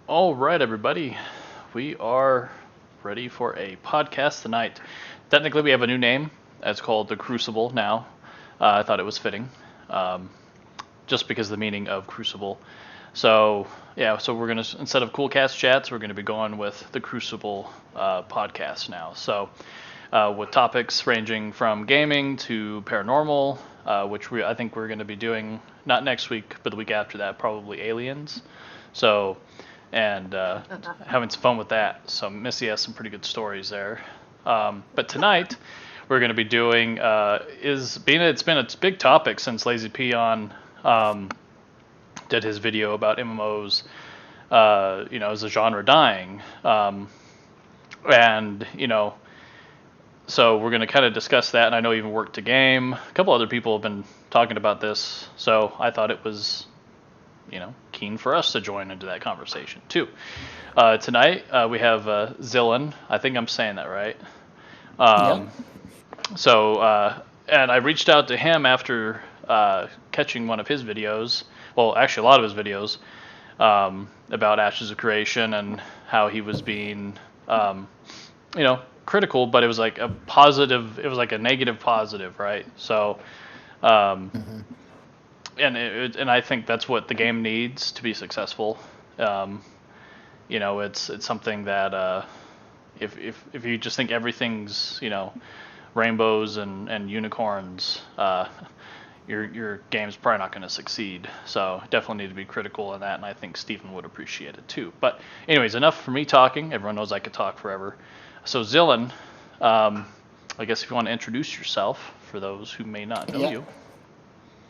All right, everybody. We are ready for a podcast tonight. Technically, we have a new name. It's called The Crucible now. I thought it was fitting, um, just because of the meaning of Crucible. So, yeah, so we're going to, instead of Cool Cast Chats, we're going to be going with The Crucible podcast now. So, with topics ranging from gaming to paranormal, which I think we're going to be doing not next week, but the week after that, probably aliens. So, and having some fun with that. So Missy has some pretty good stories there. But tonight we're going to be doing it's been a big topic since Lazy Peon did his video about MMOs. As a genre dying, and so we're going to kind of discuss that. And I know even Work to Game, a couple other people have been talking about this. So I thought it was keen for us to join into that conversation too. Tonight we have Xillin. I think I'm saying that right. Yep. And I reached out to him after catching one of his videos. Well, actually, a lot of his videos about Ashes of Creation and how he was being, critical, but it was like a positive. It was like a negative positive, right? So. And I think that's what the game needs to be successful. It's something that if you just think everything's rainbows and unicorns, your game's probably not going to succeed. So definitely need to be critical of that, and I think Stephen would appreciate it too. But anyways, enough for me talking. Everyone knows I could talk forever. So Xillin, I guess if you want to introduce yourself for those who may not know you.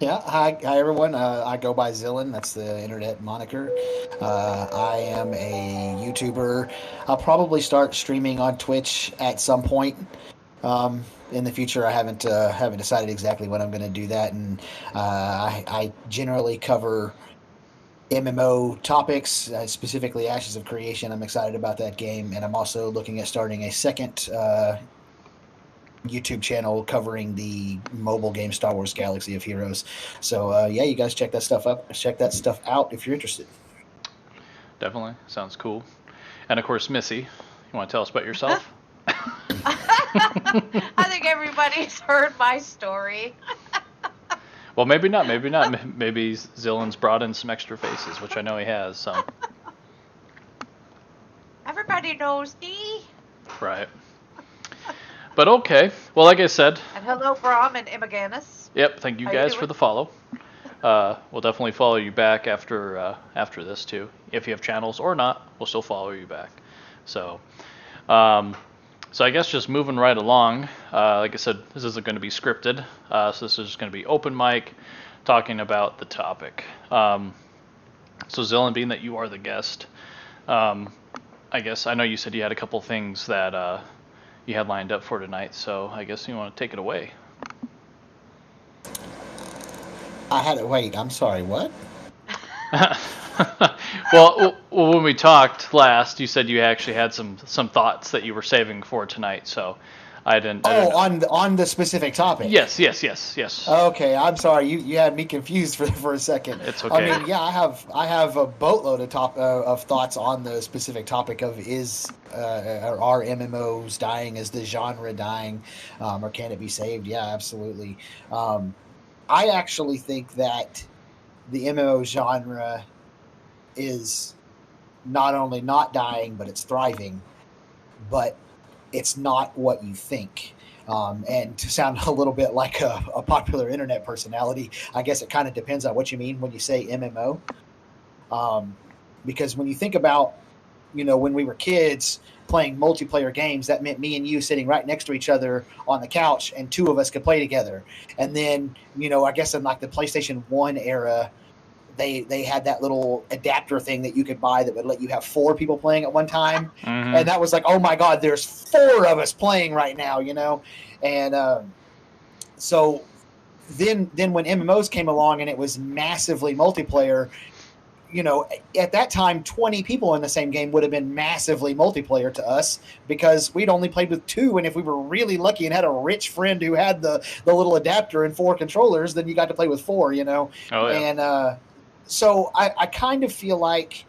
Yeah, hi everyone. I go by Xillin. That's the internet moniker. I am a YouTuber. I'll probably start streaming on Twitch at some point in the future. I haven't decided exactly when I'm going to do that, and I generally cover MMO topics, specifically Ashes of Creation. I'm excited about that game, and I'm also looking at starting a second YouTube channel covering the mobile game Star Wars Galaxy of Heroes. So you guys check that stuff out if you're interested. Definitely sounds cool. And of course, Missy, you want to tell us about yourself? I think everybody's heard my story. Well, maybe not. Maybe Xillin's brought in some extra faces, which I know he has. So everybody knows me. Right. But okay. Well, like I said. And hello, Brom and Imaganis. Yep. Thank you guys for the follow. We'll definitely follow you back after this too. If you have channels or not, we'll still follow you back. So I guess just moving right along. Like I said, this isn't going to be scripted. So this is just going to be open mic, talking about the topic. So Xillin, being that you are the guest, I guess I know you said you had a couple things that you had lined up for tonight, so I guess you want to take it away. I'm sorry, what? Well, when we talked last, you said you actually had some thoughts that you were saving for tonight, so I didn't. On the specific topic. Yes. Okay, I'm sorry. You had me confused for a second. It's okay. I mean, yeah, I have a boatload of thoughts on the specific topic of are MMOs dying? Is the genre dying, or can it be saved? Yeah, absolutely. I actually think that the MMO genre is not only not dying, but it's thriving. But it's not what you think. And to sound a little bit like a popular internet personality, I guess it kind of depends on what you mean when you say MMO. Because when you think about, when we were kids playing multiplayer games, that meant me and you sitting right next to each other on the couch and two of us could play together. And then, I guess in like the PlayStation 1 era, they had that little adapter thing that you could buy that would let you have 4 people playing at one time. Mm-hmm. And that was like, oh my God, there's 4 of us playing right now, And so then when MMOs came along and it was massively multiplayer, at that time, 20 people in the same game would have been massively multiplayer to us because we'd only played with 2. And if we were really lucky and had a rich friend who had the little adapter and 4 controllers, then you got to play with 4, Oh, yeah. And so I kind of feel like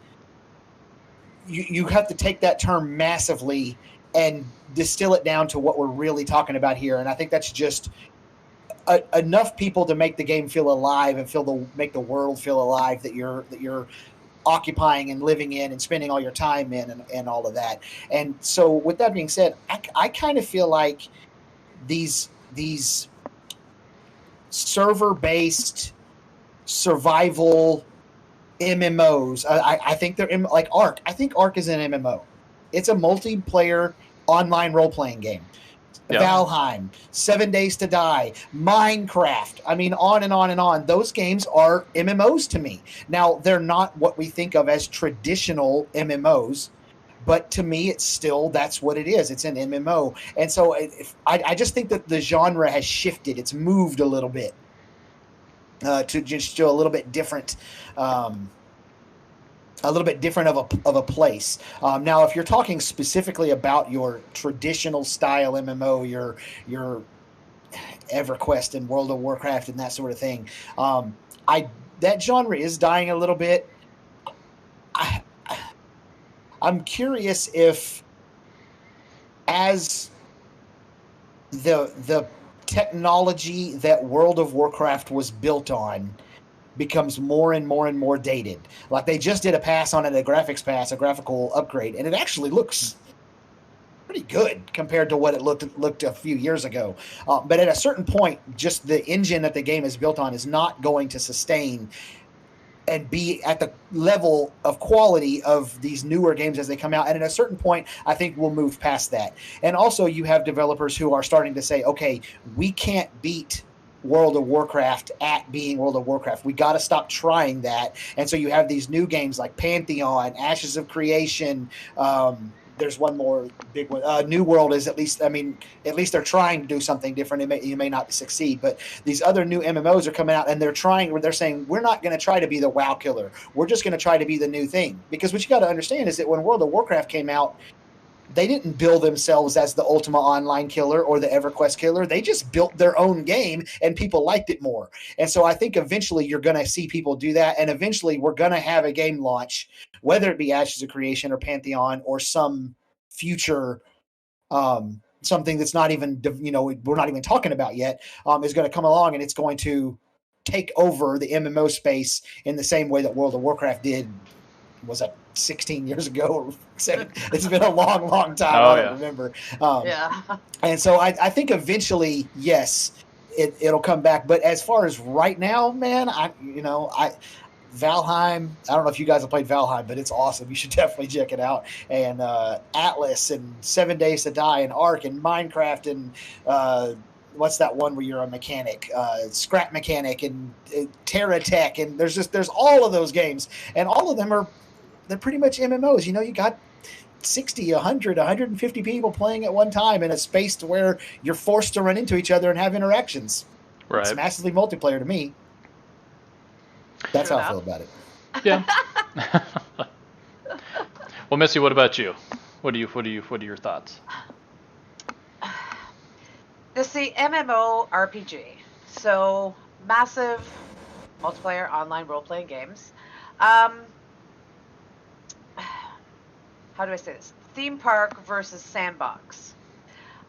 you have to take that term massively and distill it down to what we're really talking about here. And I think that's just enough people to make the game feel alive and make the world feel alive that you're occupying and living in and spending all your time in and all of that. And so with that being said, I kind of feel like these server-based survival MMOs, I think they're like Ark. I think Ark is an MMO. It's a multiplayer online role-playing game. Yep. Valheim, 7 Days to Die, Minecraft. I mean, on and on and on. Those games are MMOs to me. Now, they're not what we think of as traditional MMOs, but to me, it's still, that's what it is. It's an MMO. And so I just think that the genre has shifted. It's moved a little bit to just a little bit different. A little bit different of a place. Now, if you're talking specifically about your traditional style MMO, your EverQuest and World of Warcraft and that sort of thing, that genre is dying a little bit. I'm curious if, as the technology that World of Warcraft was built on becomes more and more and more dated. Like they just did a pass on it, a graphical upgrade, and it actually looks pretty good compared to what it looked a few years ago. But at a certain point, just the engine that the game is built on is not going to sustain and be at the level of quality of these newer games as they come out. And at a certain point, I think we'll move past that. And also you have developers who are starting to say, okay, we can't beat World of Warcraft at being World of Warcraft. We got to stop trying that. And so you have these new games like Pantheon, Ashes of Creation. There's one more big one. New World is at least they're trying to do something different. You may not succeed, but these other new MMOs are coming out and they're saying, we're not going to try to be the WoW killer. We're just going to try to be the new thing. Because what you got to understand is that when World of Warcraft came out, they didn't bill themselves as the Ultima Online killer or the EverQuest killer. They just built their own game and people liked it more. And so I think eventually you're going to see people do that. And eventually we're going to have a game launch, whether it be Ashes of Creation or Pantheon or some future, something that's not even, we're not even talking about yet, is going to come along and it's going to take over the MMO space in the same way that World of Warcraft did. Was that 16 years ago or 7? It's been a long, long time. I don't remember. And so I think eventually, yes, it'll come back. But as far as right now, man, Valheim, I don't know if you guys have played Valheim, but it's awesome. You should definitely check it out. And Atlas and 7 Days to Die and Ark and Minecraft and what's that one where you're a mechanic, Scrap Mechanic and Terra Tech. And there's all of those games. And all of them they're pretty much MMOs. You got 60, 100, 150 people playing at one time in a space to where you're forced to run into each other and have interactions. Right. It's massively multiplayer to me. That's how I feel about it. Yeah. Well, Missy, what about you? What are your thoughts? This is the MMORPG. So massive multiplayer online role-playing games. How do I say this? Theme park versus sandbox.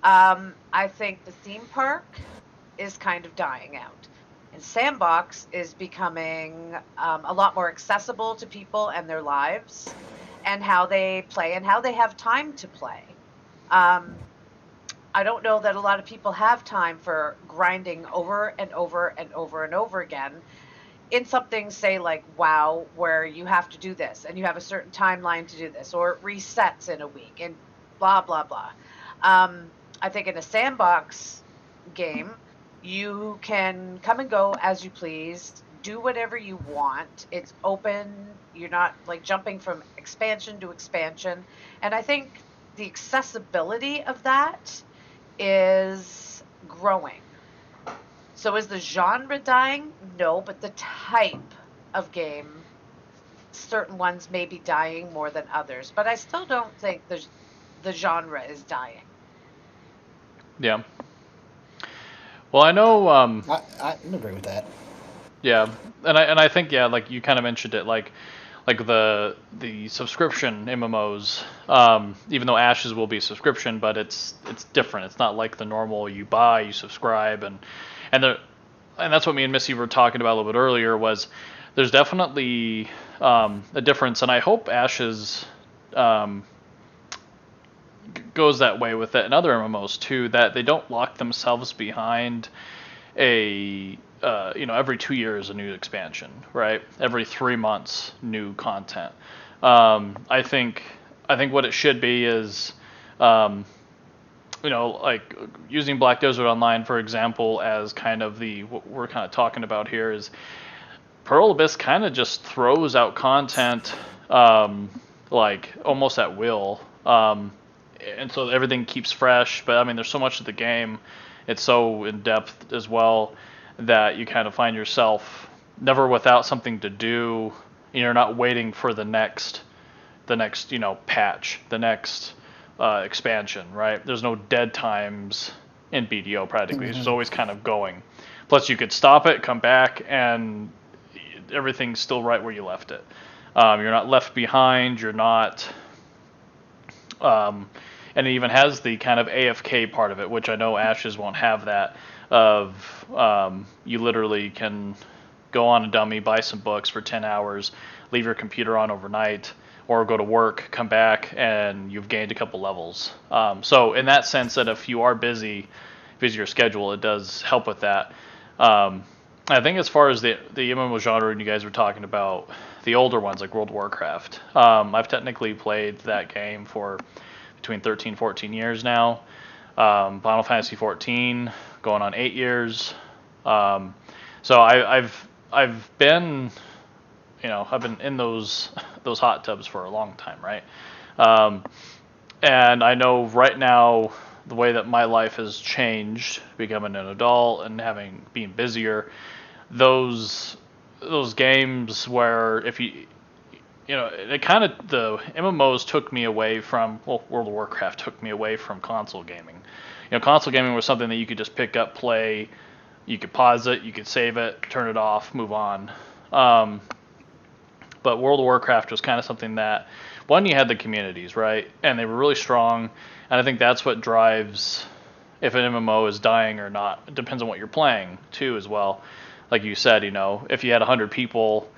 I think the theme park is kind of dying out. And sandbox is becoming a lot more accessible to people and their lives and how they play and how they have time to play. I don't know that a lot of people have time for grinding over and over and over and over again in something, say, like WoW, where you have to do this and you have a certain timeline to do this, or it resets in a week and blah, blah, blah. I think in a sandbox game, you can come and go as you please, do whatever you want. It's open. You're not like jumping from expansion to expansion. And I think the accessibility of that is growing. So is the genre dying? No, but the type of game, certain ones may be dying more than others. But I still don't think the genre is dying. Yeah. Well, I know. I agree with that. Yeah, and I think like you kind of mentioned it, like like the subscription MMOs. Even though Ashes will be a subscription, but it's different. It's not like the normal you buy, you subscribe, and the and that's what me and Missy were talking about a little bit earlier. Was there's definitely a difference, and I hope Ashes goes that way with it and other MMOs too. That they don't lock themselves behind a every 2 years a new expansion, right? Every 3 months new content. I think what it should be is, like using Black Desert Online for example as kind of what we're kind of talking about here is Pearl Abyss kind of just throws out content like almost at will, and so everything keeps fresh. But I mean, there's so much of the game. It's so in depth as well that you kind of find yourself never without something to do. You're not waiting for the next patch, the next expansion, right? There's no dead times in BDO practically. It's just always kind of going. Plus, you could stop it, come back, and everything's still right where you left it. You're not left behind. You're not. And it even has the kind of AFK part of it, which I know Ashes won't have that. You literally can go on a dummy, buy some books for 10 hours, leave your computer on overnight, or go to work, come back, and you've gained a couple levels. So in that sense, that if you are busy your schedule, it does help with that. I think as far as the MMO genre, and you guys were talking about the older ones like World of Warcraft, I've technically played that game for between 13 14 years now. Final Fantasy 14 going on 8 years. So I've been in those hot tubs for a long time, right? And I know right now the way that my life has changed, becoming an adult and being busier, those games where if you it kind of, the MMOs took me away from, well, World of Warcraft took me away from console gaming. Console gaming was something that you could just pick up, play, you could pause it, you could save it, turn it off, move on. But World of Warcraft was kind of something that, one, you had the communities, right? And they were really strong. And I think that's what drives if an MMO is dying or not. It depends on what you're playing, too, as well. Like you said, if you had 100 people,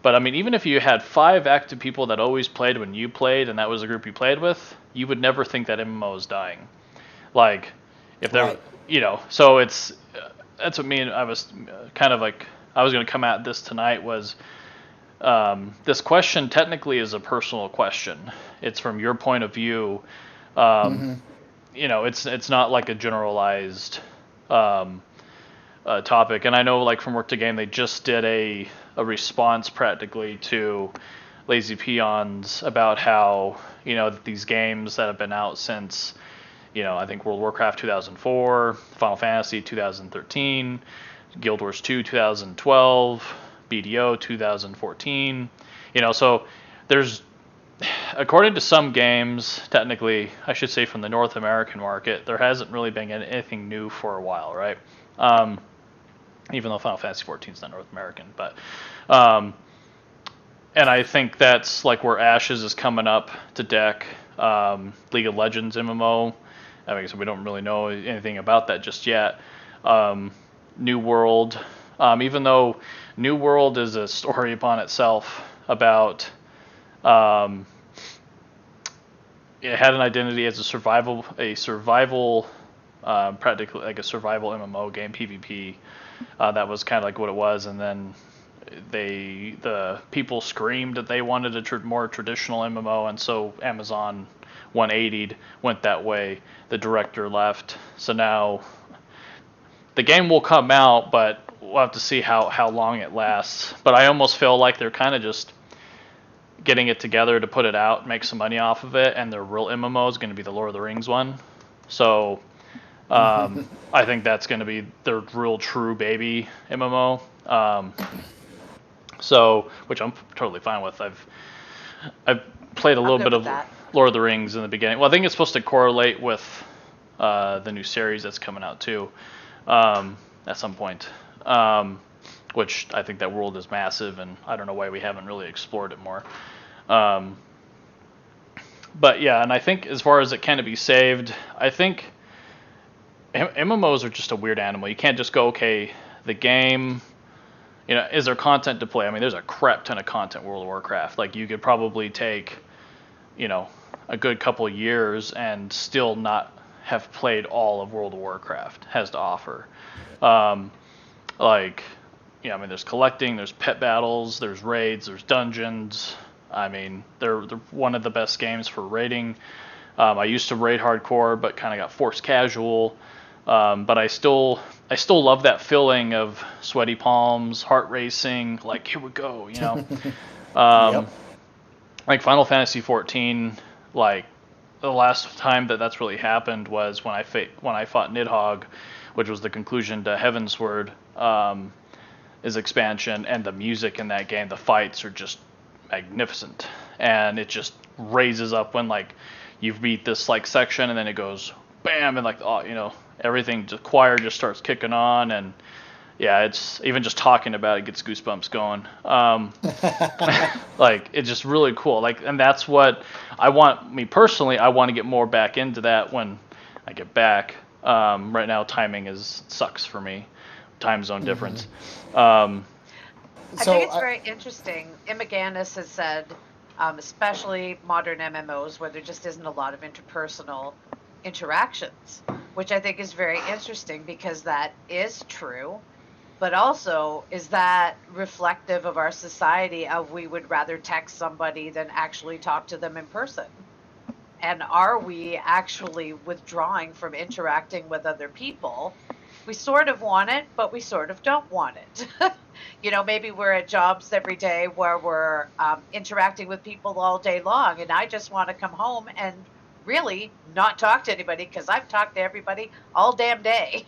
but I mean, even if you had 5 active people that always played when you played, and that was the group you played with, you would never think that MMO is dying. Like, if they're, right. So that's what me and I was kind of like, I was going to come at this tonight was, this question technically is a personal question. It's from your point of view. It's not like a generalized topic. And I know, like, from Work to Game, they just did a response practically to Lazy Peons about how, these games that have been out since, I think World of Warcraft 2004, Final Fantasy 2013, Guild Wars 2 2012, BDO 2014, so there's, according to some games, technically, I should say from the North American market, there hasn't really been anything new for a while, right? Even though Final Fantasy 14 is not North American, but and I think that's like where Ashes is coming up to deck. League of Legends MMO, I mean, so we don't really know anything about that just yet. New World, even though New World is a story upon itself about, it had an identity as a survival, practically like a survival MMO game, PvP. That was kind of like what it was, and then the people screamed that they wanted a more traditional MMO, and so Amazon 180'd, went that way. The director left, so now the game will come out, but we'll have to see how long it lasts. But I almost feel like they're kind of just getting it together to put it out, make some money off of it, and their real MMO is going to be the Lord of the Rings one. So I think that's going to be their real true baby MMO. So, which I'm totally fine with. I've played a little bit of that. Lord of the Rings in the beginning. Well, I think it's supposed to correlate with the new series that's coming out too, at some point. which I think that world is massive, and I don't know why we haven't really explored it more. But yeah, and I think as far as it can be saved, I think MMOs are just a weird animal. You can't just go, okay, the game, is there content to play? I mean, there's a crap ton of content in World of Warcraft. Like, you could probably take, a good couple of years and still not have played all of World of Warcraft has to offer. There's collecting, there's pet battles, there's raids, there's dungeons. I mean, they're one of the best games for raiding. I used to raid hardcore, but kind of got forced casual. But I still love that feeling of sweaty palms, heart racing, like, here we go, Yep. Like Final Fantasy 14, like the last time that's really happened was when I fought Nidhogg, which was the conclusion to Heavensward, is expansion, and the music in that game, the fights are just magnificent, and it just raises up when like you've beat this like section, and then it goes bam, and like everything, the choir just starts kicking on, and yeah, it's even just talking about it gets goosebumps going. Like, it's just really cool. Like, and that's what I want. Me personally, I want to get more back into that when I get back. Right now, timing sucks for me, time zone difference. I think it's very interesting. Emma Gannis has said, especially modern MMOs where there just isn't a lot of interpersonal interactions, which I think is very interesting because that is true, but also is that reflective of our society of we would rather text somebody than actually talk to them in person? And are we actually withdrawing from interacting with other people? We sort of want it, but we sort of don't want it. Maybe we're at jobs every day where we're interacting with people all day long, and I just want to come home and really not talk to anybody because I've talked to everybody all damn day.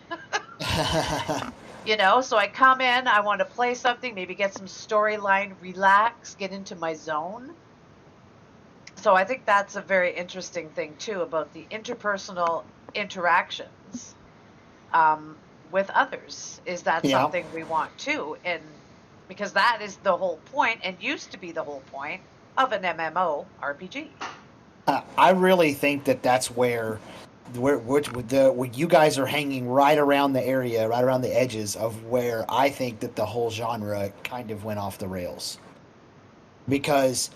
So I come in, I want to play something, maybe get some storyline, relax, get into my zone. So I think that's a very interesting thing too about the interpersonal interactions with others. Is that something we want too? And because that is the whole point, and used to be the whole point of an MMORPG. I really think that's where you guys are hanging right around the area, right around the edges of where I think that the whole genre kind of went off the rails. Because,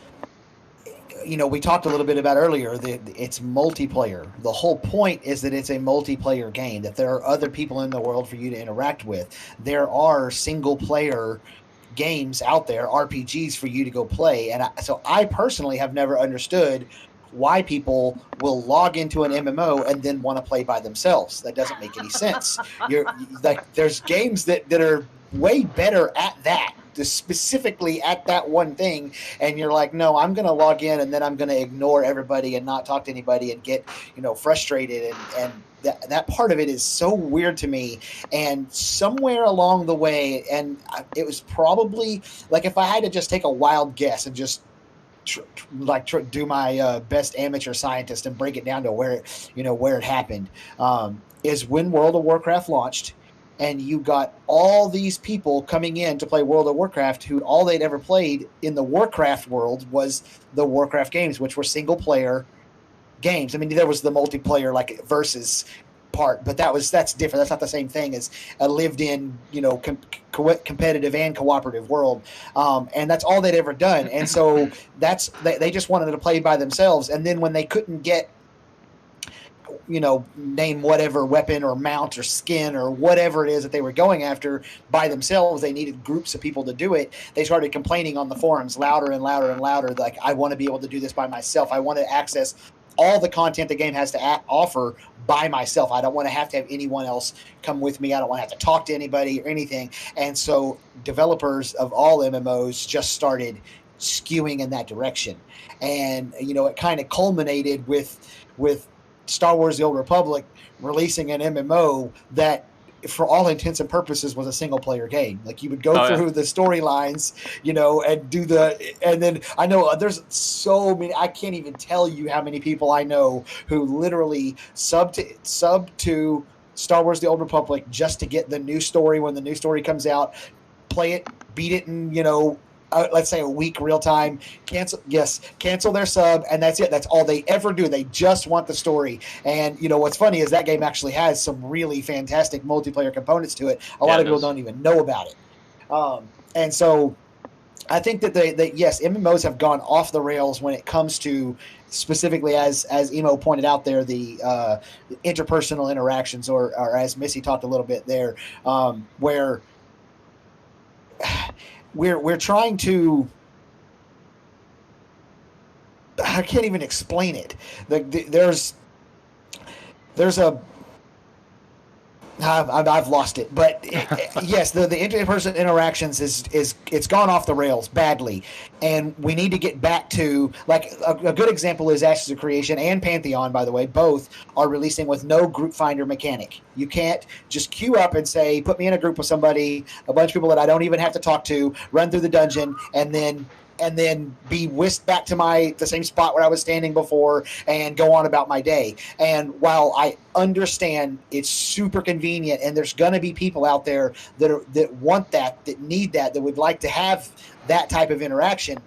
we talked a little bit about earlier that it's multiplayer. The whole point is that it's a multiplayer game, that there are other people in the world for you to interact with. There are single player games out there, RPGs for you to go play. And so I personally have never understood why people will log into an MMO and then want to play by themselves. That doesn't make any sense. There's games that are way better at that, specifically at that one thing, and you're like, no, I'm going to log in and then I'm going to ignore everybody and not talk to anybody and get frustrated, and that part of it is so weird to me. And somewhere along the way, and it was probably like, if I had to just take a wild guess and just do my best amateur scientist and break it down to where it happened, is when World of Warcraft launched, and you got all these people coming in to play World of Warcraft who all they'd ever played in the Warcraft world was the Warcraft games, which were single player games. I mean, there was the multiplayer like versus part, but that's different. That's not the same thing as a lived-in, competitive and cooperative world, and that's all they'd ever done. And so they just wanted to play by themselves. And then when they couldn't get, name whatever weapon or mount or skin or whatever it is that they were going after by themselves, they needed groups of people to do it. They started complaining on the forums louder and louder and louder, like, I want to be able to do this by myself. I want to access all the content the game has to offer by myself. I don't want to have anyone else come with me. I don't want to have to talk to anybody or anything. And so developers of all MMOs just started skewing in that direction. And, it kind of culminated with Star Wars The Old Republic releasing an MMO that, for all intents and purposes, was a single player game. Like, you would go through the storylines, and then I know there's so many, I can't even tell you how many people I know who literally sub to Star Wars The Old Republic just to get the new story when the new story comes out, play it, beat it in, let's say a week real time, cancel their sub, and that's it. That's all they ever do. They just want the story. And what's funny is that game actually has some really fantastic multiplayer components to it. A lot of people don't even know about it. And so I think that yes, MMOs have gone off the rails when it comes to specifically, as Emo pointed out there, the interpersonal interactions, or as Missy talked a little bit there, where we're trying to. I can't even explain it. There's a. I've lost it, but yes, the interpersonal interactions it's gone off the rails badly, and we need to get back to, like, a good example is Ashes of Creation and Pantheon, by the way. Both are releasing with no group finder mechanic. You can't just queue up and say, put me in a group with somebody, a bunch of people that I don't even have to talk to, run through the dungeon, and then be whisked back to the same spot where I was standing before and go on about my day. And while I understand it's super convenient, and there's going to be people out there that want that need that would like to have that type of interaction,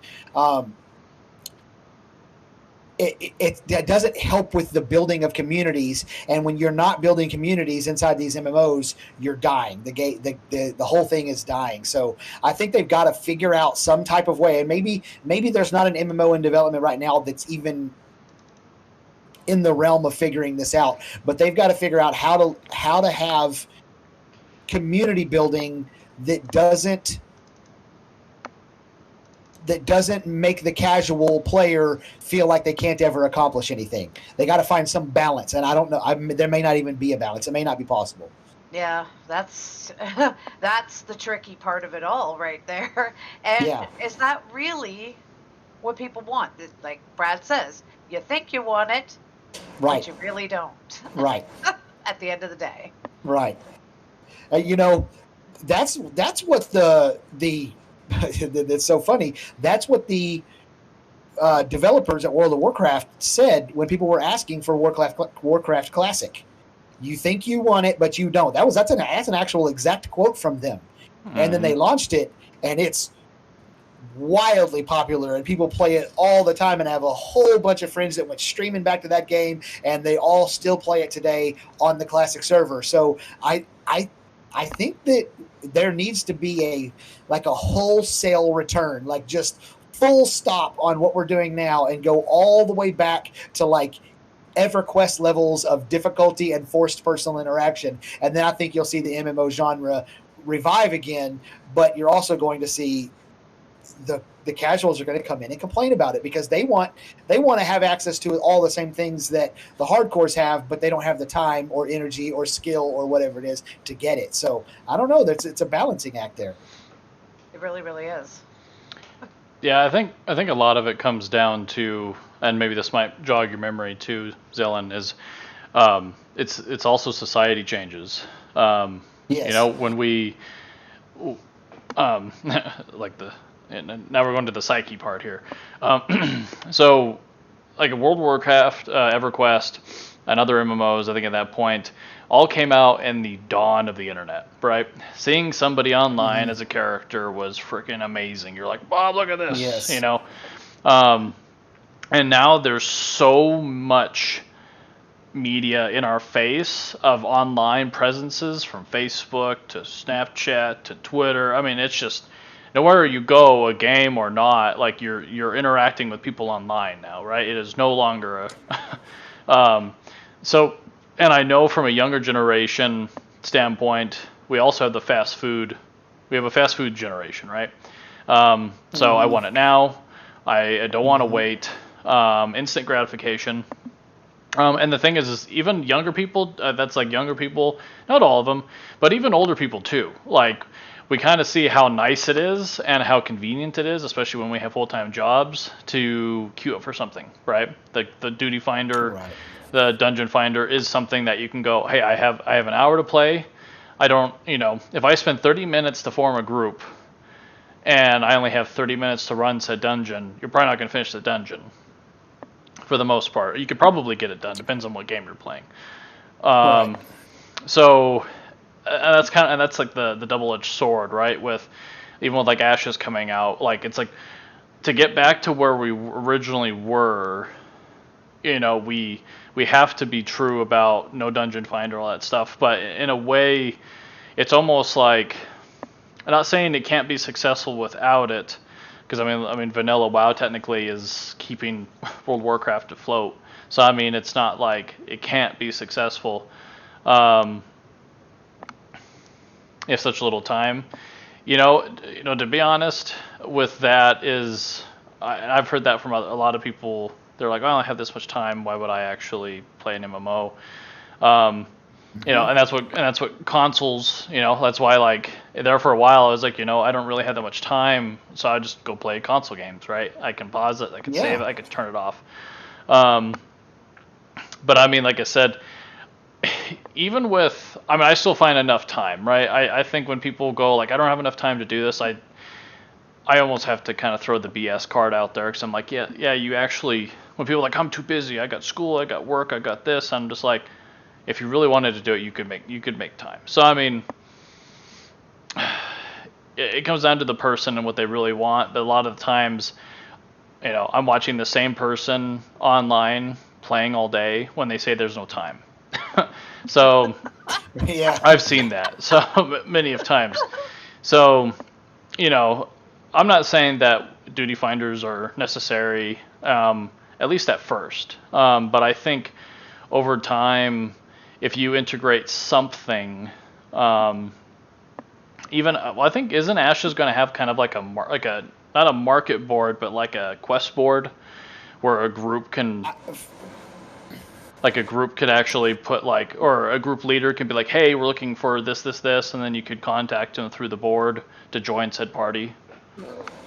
it doesn't help with the building of communities. And when you're not building communities inside these MMOs, you're dying. The whole thing is dying. So I think they've got to figure out some type of way. And maybe there's not an MMO in development right now that's even in the realm of figuring this out. But they've got to figure out how to have community building that doesn't make the casual player feel like they can't ever accomplish anything. They got to find some balance, and I don't know. There may not even be a balance. It may not be possible. Yeah, that's the tricky part of it all, right there. And is that really what people want? Like Brad says, you think you want it, right? But you really don't. Right. At the end of the day. Right. That's what the that's so funny. That's what the developers at World of Warcraft said when people were asking for Warcraft Classic. You think you want it, but you don't. That's an actual exact quote from them. Mm-hmm. And then they launched it, and it's wildly popular, and people play it all the time, and I have a whole bunch of friends that went streaming back to that game, and they all still play it today on the Classic server. So I think that there needs to be a wholesale return, like just full stop on what we're doing now and go all the way back to like EverQuest levels of difficulty and forced personal interaction. And then I think you'll see the MMO genre revive again, but you're also going to see the casuals are going to come in and complain about it because they want to have access to all the same things that the hardcores have, but they don't have the time or energy or skill or whatever it is to get it. So I don't know. It's a balancing act there. It really, really is. Yeah, I think a lot of it comes down to, and maybe this might jog your memory too, Xillin, is it's also society changes. Yes. You know, when we like the. And now we're going to the psyche part here. So, like a World of Warcraft, EverQuest, and other MMOs, I think at that point, all came out in the dawn of the internet, right? Seeing somebody online as a character was freaking amazing. You're like, Bob, look at this, yes. You know? And now there's so much media in our face of online presences, from Facebook to Snapchat to Twitter. I mean, it's just... Nowhere you go, a game or not, like you're interacting with people online now, right? It is no longer a so, and I know from a younger generation standpoint, we also have the fast food. We have a fast food generation, right? So I want it now. I don't want to wait. Instant gratification. And the thing is even younger people. That's like younger people, not all of them, but even older people too. Like. We kind of see how nice it is and how convenient it is, especially when we have full-time jobs, to queue up for something, right? The duty finder, right. The dungeon finder is something that you can go, hey, I have an hour to play. I don't, if I spend 30 minutes to form a group and I only have 30 minutes to run said dungeon, you're probably not going to finish the dungeon for the most part. You could probably get it done, depends on what game you're playing. Right. So... and that's like the double-edged sword, right? With even with like Ashes coming out, like it's like to get back to where we originally were, we have to be true about no dungeon finder, all that stuff. But in a way, it's almost like, I'm not saying it can't be successful without it, because I mean, vanilla WoW technically is keeping World of Warcraft afloat. So I mean, it's not like it can't be successful. If such little time, to be honest, with that is, I've heard that from a lot of people. They're like, "Oh, I have this much time. Why would I actually play an MMO?" And that's what consoles. That's why, like, there for a while I was like, I don't really have that much time, so I just go play console games. Right? I can pause it, I can save it, I can turn it off. But I mean, like I said, even with, I still find enough time, right? I think when people go like, I don't have enough time to do this, I almost have to kind of throw the BS card out there, because I'm like, yeah, you actually, when people are like, I'm too busy, I got school, I got work, I got this, I'm just like, if you really wanted to do it, you could make time. So I mean, it comes down to the person and what they really want. But a lot of the times, I'm watching the same person online playing all day when they say there's no time. So yeah, I've seen that so many of times. So, I'm not saying that duty finders are necessary, at least at first. But I think over time, if you integrate something, I think, isn't Ashes going to have kind of like a not a market board, but like a quest board where a group can, like a group could actually put like, or a group leader can be like, hey, we're looking for this, and then you could contact them through the board to join said party.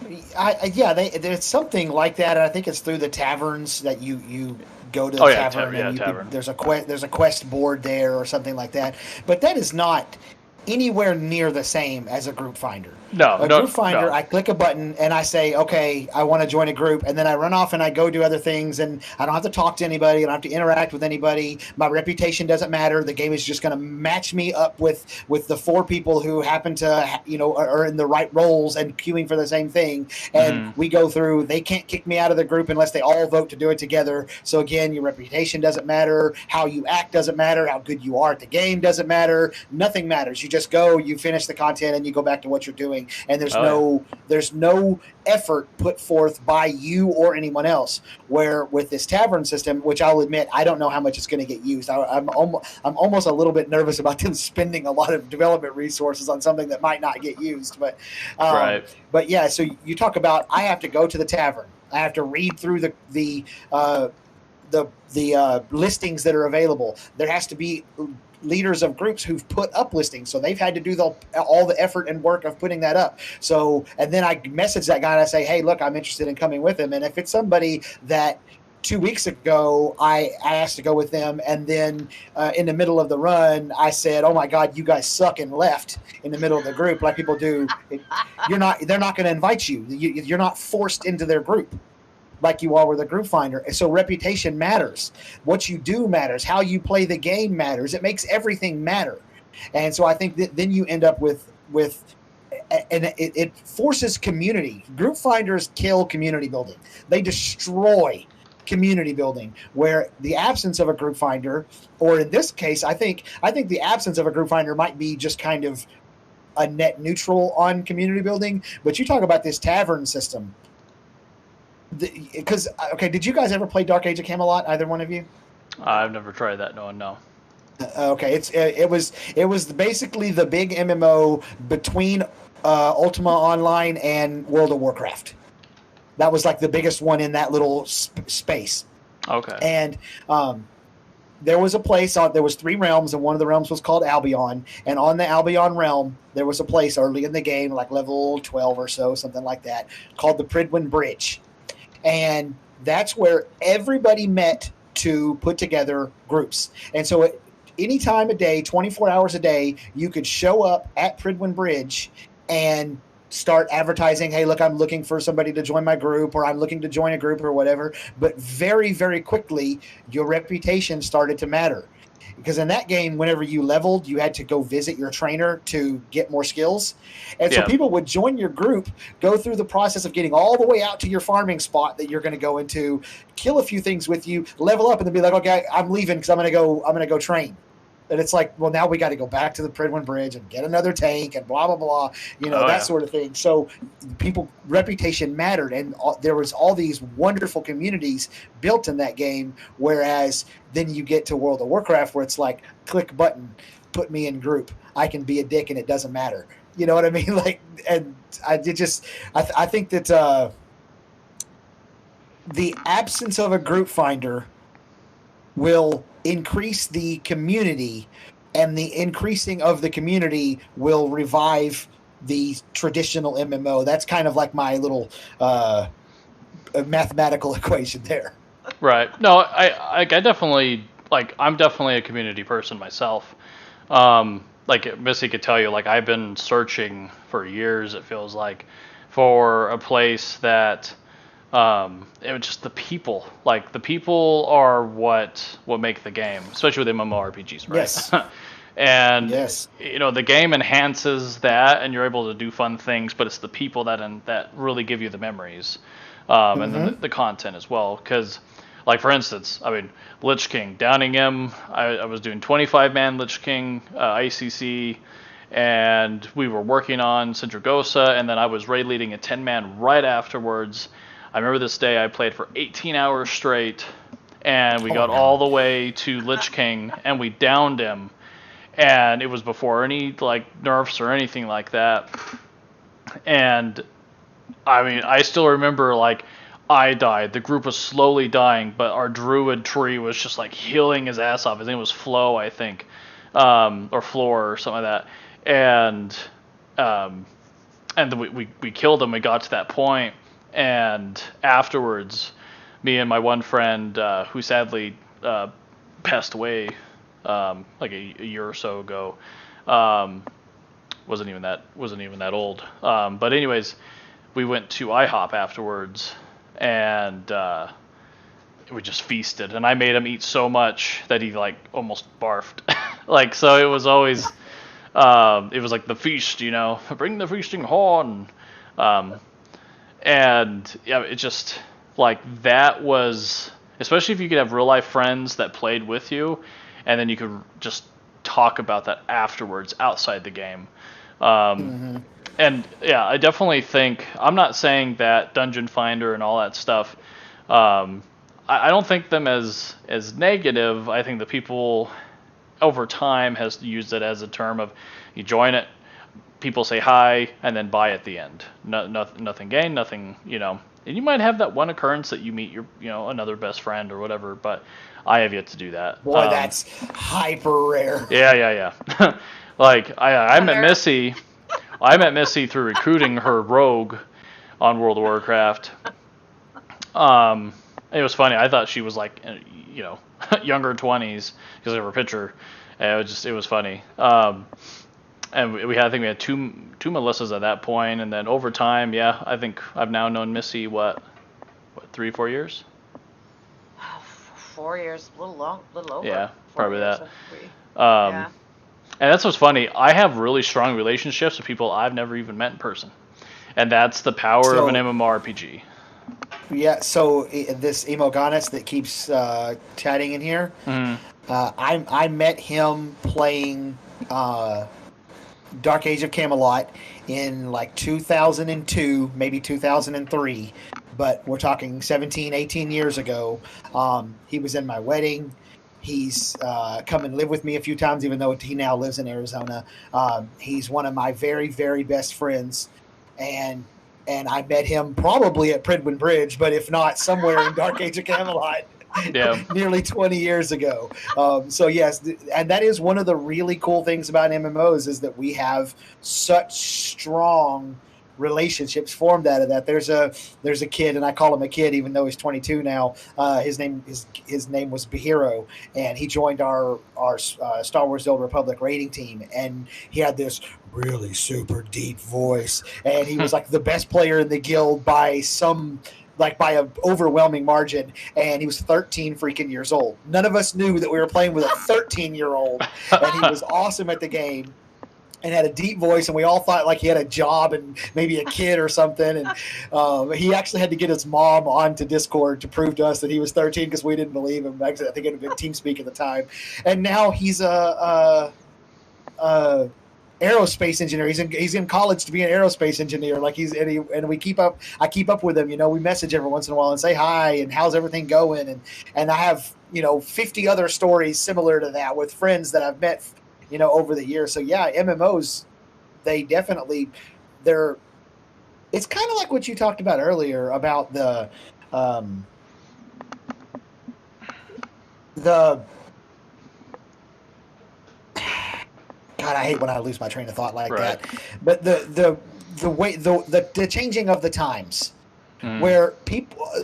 There's something like that, and I think it's through the taverns that you go to the tavern, tavern. There's a quest board there or something like that. But that is not anywhere near the same as a group finder. Group finder, I click a button and I say, okay, I want to join a group, and then I run off and I go do other things, and I don't have to talk to anybody, I don't have to interact with anybody. My reputation doesn't matter. The game is just going to match me up with the 4 people who happen to, are in the right roles and queuing for the same thing, and we go through. They can't kick me out of the group unless they all vote to do it together. So again, your reputation doesn't matter. How you act doesn't matter. How good you are at the game doesn't matter. Nothing matters. You just go, you finish the content, and you go back to what you're doing. And there's no effort put forth by you or anyone else. Where with this tavern system, which I'll admit, I don't know how much it's going to get used. I'm almost a little bit nervous about them spending a lot of development resources on something that might not get used. But right. But yeah, so you talk about, I have to go to the tavern. I have to read through the listings that are available. There has to be leaders of groups who've put up listings, so they've had to do all the effort and work of putting that up. So, and then I message that guy and I say, hey, look, I'm interested in coming with him. And if it's somebody that 2 weeks ago I asked to go with them, and then in the middle of the run I said, oh my God, you guys suck, and left in the middle of the group like people do, they're not going to invite you. You're not forced into their group like you are with a group finder. So reputation matters. What you do matters. How you play the game matters. It makes everything matter. And so I think that then you end up with and it forces community. Group finders kill community building. They destroy community building, where the absence of a group finder, or in this case, I think the absence of a group finder might be just kind of a net neutral on community building. But you talk about this tavern system. Because did you guys ever play Dark Age of Camelot? Either one of you? I've never tried that. No. Okay, it was basically the big MMO between Ultima Online and World of Warcraft. That was like the biggest one in that little space. Okay. And there was a place. There was 3 realms, and one of the realms was called Albion. And on the Albion realm, there was a place early in the game, like level 12 or so, something like that, called the Pridwin Bridge. And that's where everybody met to put together groups. And so any time of day, 24 hours a day, you could show up at Pridwin Bridge and start advertising, hey, look, I'm looking for somebody to join my group, or I'm looking to join a group or whatever. But very, very quickly, your reputation started to matter. because in that game, whenever you leveled, you had to go visit your trainer to get more skills. And so people would join your group, go through the process of getting all the way out to your farming spot that you're going to go into, kill a few things with you, level up, and then be like, okay, I'm leaving because I'm going to go train. And it's like, well, now we got to go back to the Pridwin Bridge and get another tank and blah, blah, blah, that sort of thing. So reputation mattered. And there was all these wonderful communities built in that game. Whereas then you get to World of Warcraft where it's like, click button, put me in group. I can be a dick and it doesn't matter. You know what I mean? Like, and I think that the absence of a group finder will increase the community, and the increasing of the community will revive the traditional MMO. That's kind of like my little mathematical equation there. Right. No, I definitely, like, I'm definitely a community person myself. Like Missy could tell you, like, I've been searching for years, it feels like, for a place that it was just the people. Like, the people are what make the game, especially with MMORPGs, right? Yes. And yes, the game enhances that, and you're able to do fun things, but it's the people that really give you the memories, and then the content as well. Because, like, for instance, I mean, Lich King, Downing him, I was doing 25-man Lich King ICC, and we were working on Sindragosa, and then I was raid leading a 10-man right afterwards. I remember this day I played for 18 hours straight, and we got all the way to Lich King, and we downed him, and it was before any, like, nerfs or anything like that. And, I mean, I still remember, like, I died. The group was slowly dying, but our druid tree was just, like, healing his ass off. His name was Flo, I think, or Floor or something like that. And then we killed him. We got to that point. And afterwards, me and my one friend, who sadly passed away like a year or so ago, wasn't even that old. But anyways, we went to IHOP afterwards, and we just feasted. And I made him eat so much that he, like, almost barfed. Like, so it was always it was like the feast, bring the feasting horn. And yeah, it just, like, that was, especially if you could have real life friends that played with you, and then you could just talk about that afterwards outside the game. And yeah, I definitely think, I'm not saying that Dungeon Finder and all that stuff, I don't think them as negative. I think the people over time has used it as a term of, you join it, people say hi, and then bye at the end. Nothing gained, nothing, And you might have that one occurrence that you meet your, another best friend or whatever, but I have yet to do that. Boy, that's hyper rare. Yeah. Like, I met Missy. I met Missy through recruiting her rogue on World of Warcraft. It was funny. I thought she was, like, younger 20s because of her picture. And it was funny. And I think we had two Melissas at that point, and then over time, yeah, I think I've now known Missy, what 3-4 years? 4 years, a little over. Yeah, probably that. Yeah. And that's what's funny. I have really strong relationships with people I've never even met in person, and that's the power of an MMORPG. Yeah. So this Emo Ganis that keeps chatting in here, I met him playing Dark Age of Camelot in like 2002, maybe 2003, but we're talking 17, 18 years ago. He was in my wedding. He's come and lived with me a few times, even though he now lives in Arizona. He's one of my very, very best friends, and I met him probably at Pridwin Bridge, but if not, somewhere in Dark Age of Camelot. Yeah. Nearly 20 years ago. So yes, and that is one of the really cool things about MMOs is that we have such strong relationships formed out of that. There's a kid, and I call him a kid even though he's 22 now. His name was Bahiro, and he joined our Star Wars: The Old Republic raiding team, and he had this really super deep voice, and he was like the best player in the guild by some like by an overwhelming margin, and he was 13 freaking years old. None of us knew that we were playing with a 13-year-old, and he was awesome at the game and had a deep voice, and we all thought like he had a job and maybe a kid or something. And he actually had to get his mom onto Discord to prove to us that he was 13 because we didn't believe him. Actually, I think it had been TeamSpeak at the time. And now he's a aerospace engineer. He's in college to be an aerospace engineer. Like and we keep up. I keep up with him. We message every once in a while and say hi and how's everything going. And I have 50 other stories similar to that with friends that I've met over the years. So yeah, MMOs, they definitely, it's kind of like what you talked about earlier about the God, I hate when I lose my train of thought like right. that. But the way, the changing of the times, where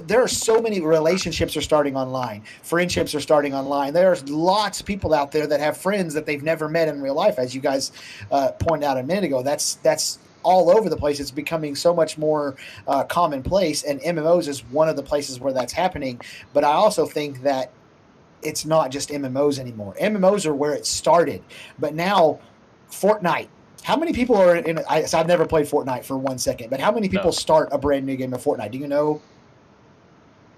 there are so many relationships are starting online, friendships are starting online. There's lots of people out there that have friends that they've never met in real life, as you guys pointed out a minute ago. That's all over the place. It's becoming so much more commonplace, and MMOs is one of the places where that's happening. But I also think that it's not just MMOs anymore. MMOs are where it started, but now Fortnite. How many people are in it? So I've never played Fortnite for 1 second, but how many people start a brand new game of Fortnite? Do you know?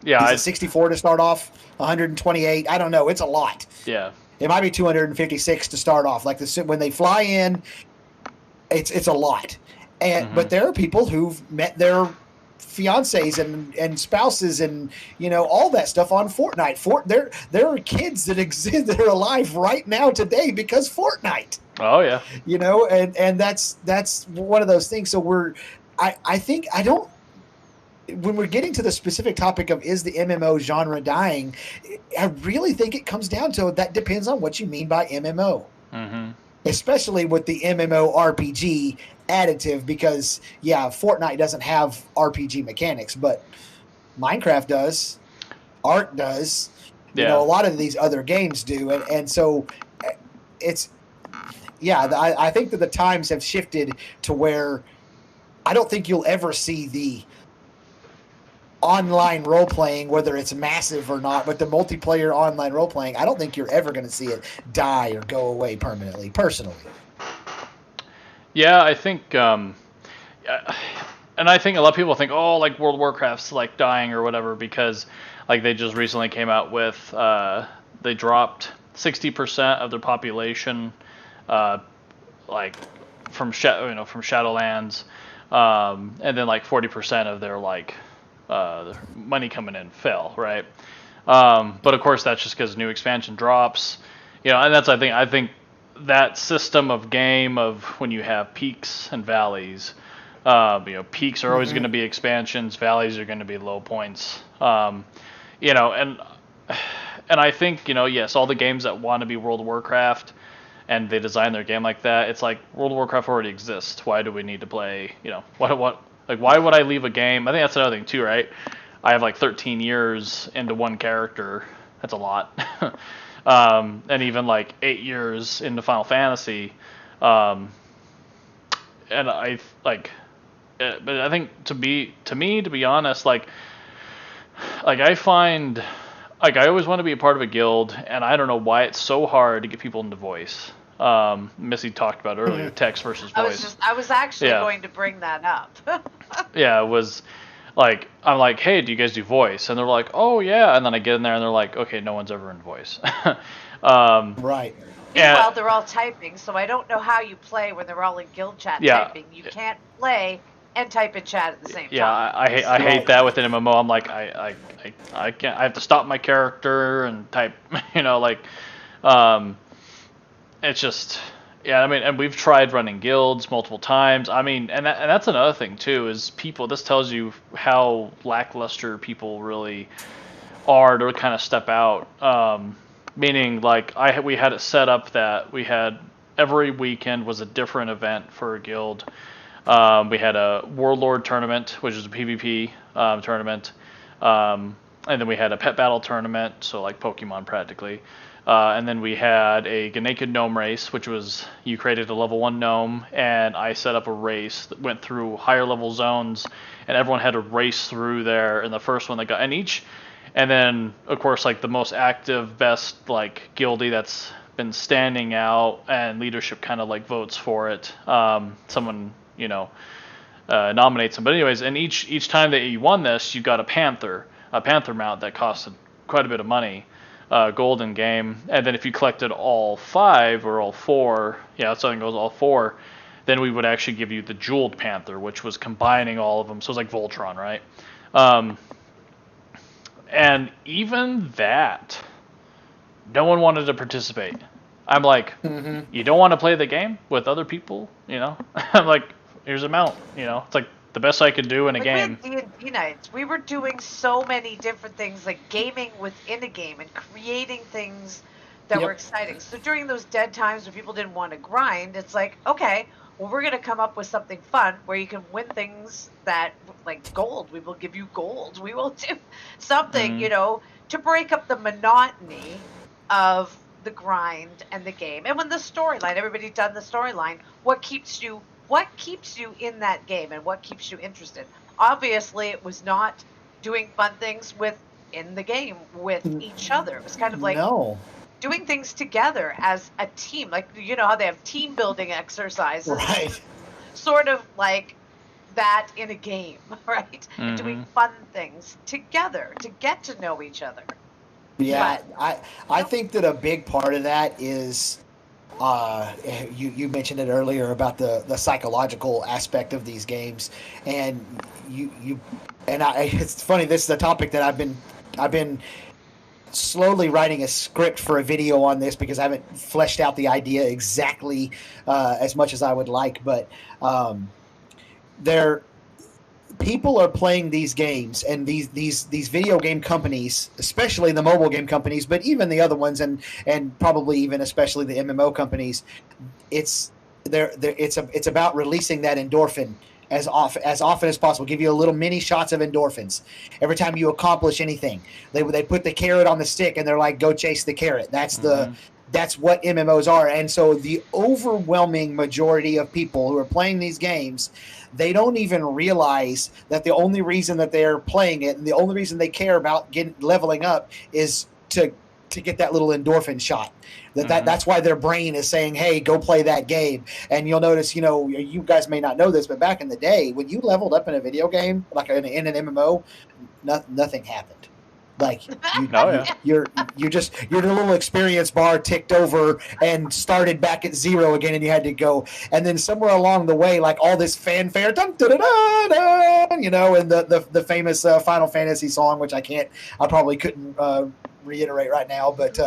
Yeah. Is it 64 to start off? 128? I don't know. It's a lot. Yeah. It might be 256 to start off. Like when they fly in, it's a lot. And but there are people who've met their fiancés and spouses and all that stuff on Fortnite. There are kids that exist that are alive right now today because Fortnite. Oh yeah. And that's one of those things. So I think when we're getting to the specific topic of is the MMO genre dying, I really think it comes down to that depends on what you mean by MMO. Especially with the MMORPG additive, because Fortnite doesn't have RPG mechanics, but Minecraft does, Ark does, a lot of these other games do, and so it's I think that the times have shifted to where I don't think you'll ever see the online role playing, whether it's massive or not, but the multiplayer online role playing, I don't think you're ever going to see it die or go away permanently, personally. Yeah, I think, and I think a lot of people think, oh, like World of Warcraft's like dying or whatever because like they just recently came out with, they dropped 60% of their population, like from Shadowlands, and then like 40% of their like money coming in fell, right? But of course that's just because new expansion drops, and that's I think that system of game of when you have peaks and valleys, peaks are always going to be expansions, valleys are going to be low points, and I think yes, all the games that want to be World of Warcraft and they design their game like that, it's like World of Warcraft already exists. Why do we need to play? Why would I leave a game? I think that's another thing too, right? I have like 13 years into one character. That's a lot. And even like 8 years into Final Fantasy. And I like, but I think to be honest, like I find, like I always want to be a part of a guild, and I don't know why it's so hard to get people into voice. Missy talked about earlier, text versus voice. I was actually going to bring that up. Yeah, it was like, I'm like, hey, do you guys do voice? And they're like, oh yeah. And then I get in there and they're like, okay, no one's ever in voice. Right. Meanwhile, they're all typing, so I don't know how you play when they're all in guild chat typing. You can't play and type in chat at the same time. Yeah, I hate that with an MMO. I'm like, I can't. I have to stop my character and type. It's just, I mean, and we've tried running guilds multiple times. I mean, and that's another thing too, is people. This tells you how lackluster people really are to kind of step out. Meaning, like we had it set up that we had every weekend was a different event for a guild. We had a Warlord tournament, which is a PvP tournament, and then we had a pet battle tournament, so like Pokemon practically. And then we had a naked gnome race, which was you created a level 1 gnome, and I set up a race that went through higher level zones, and everyone had to race through there. And the first one that got, and then of course like the most active, best like guildie that's been standing out, and leadership kind of like votes for it. Someone nominates them. But anyways, and each time that you won this, you got a panther mount that costed quite a bit of money. Gold in game, and then if you collected all 5 or all 4, I think it was all 4, then we would actually give you the jeweled panther, which was combining all of them. So it was like Voltron, right? And even that, no one wanted to participate. I'm like, you don't want to play the game with other people, I'm like, here's a mount, it's like the best I could do in a game. We had D&D nights. We were doing so many different things, like gaming within a game and creating things that were exciting. So during those dead times when people didn't want to grind, it's like, okay, well, we're going to come up with something fun where you can win things that, like gold. We will give you gold. We will do something, to break up the monotony of the grind and the game. And when the storyline, everybody's done the storyline, what keeps you in that game and what keeps you interested? Obviously, it was not doing fun things in the game with each other. It was kind of like doing things together as a team. Like, how they have team building exercises. Right. Sort of like that in a game, right? And doing fun things together to get to know each other. Yeah, but, I think that a big part of that is you mentioned it earlier about the psychological aspect of these games, and it's funny, this is a topic that I've been slowly writing a script for a video on this, because I haven't fleshed out the idea exactly as much as I would like, but people are playing these games, and these video game companies, especially the mobile game companies, but even the other ones, and probably even especially the MMO companies, it's about releasing that endorphin as often as possible. Give you a little mini shots of endorphins every time you accomplish anything. They put the carrot on the stick, and they're like, go chase the carrot. That's that's what MMOs are. And so the overwhelming majority of people who are playing these games, they don't even realize that the only reason that they're playing it, and the only reason they care about leveling up, is to get that little endorphin shot. That's why their brain is saying, hey, go play that game. And you'll notice, you guys may not know this, but back in the day, when you leveled up in a video game, like in an MMO, nothing happened. Like your little experience bar ticked over and started back at 0 again, and you had to go. And then somewhere along the way, like all this fanfare, dun, dun, dun, dun, dun, and the famous Final Fantasy song, which I probably couldn't reiterate right now, but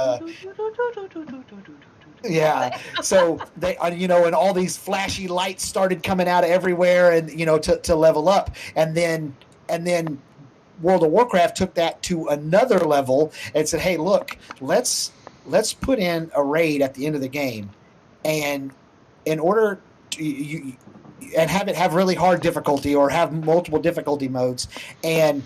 yeah. So they, and all these flashy lights started coming out of everywhere, and to level up, and then World of Warcraft took that to another level and said, hey, look, let's put in a raid at the end of the game, and in order to and have it have really hard difficulty, or have multiple difficulty modes, and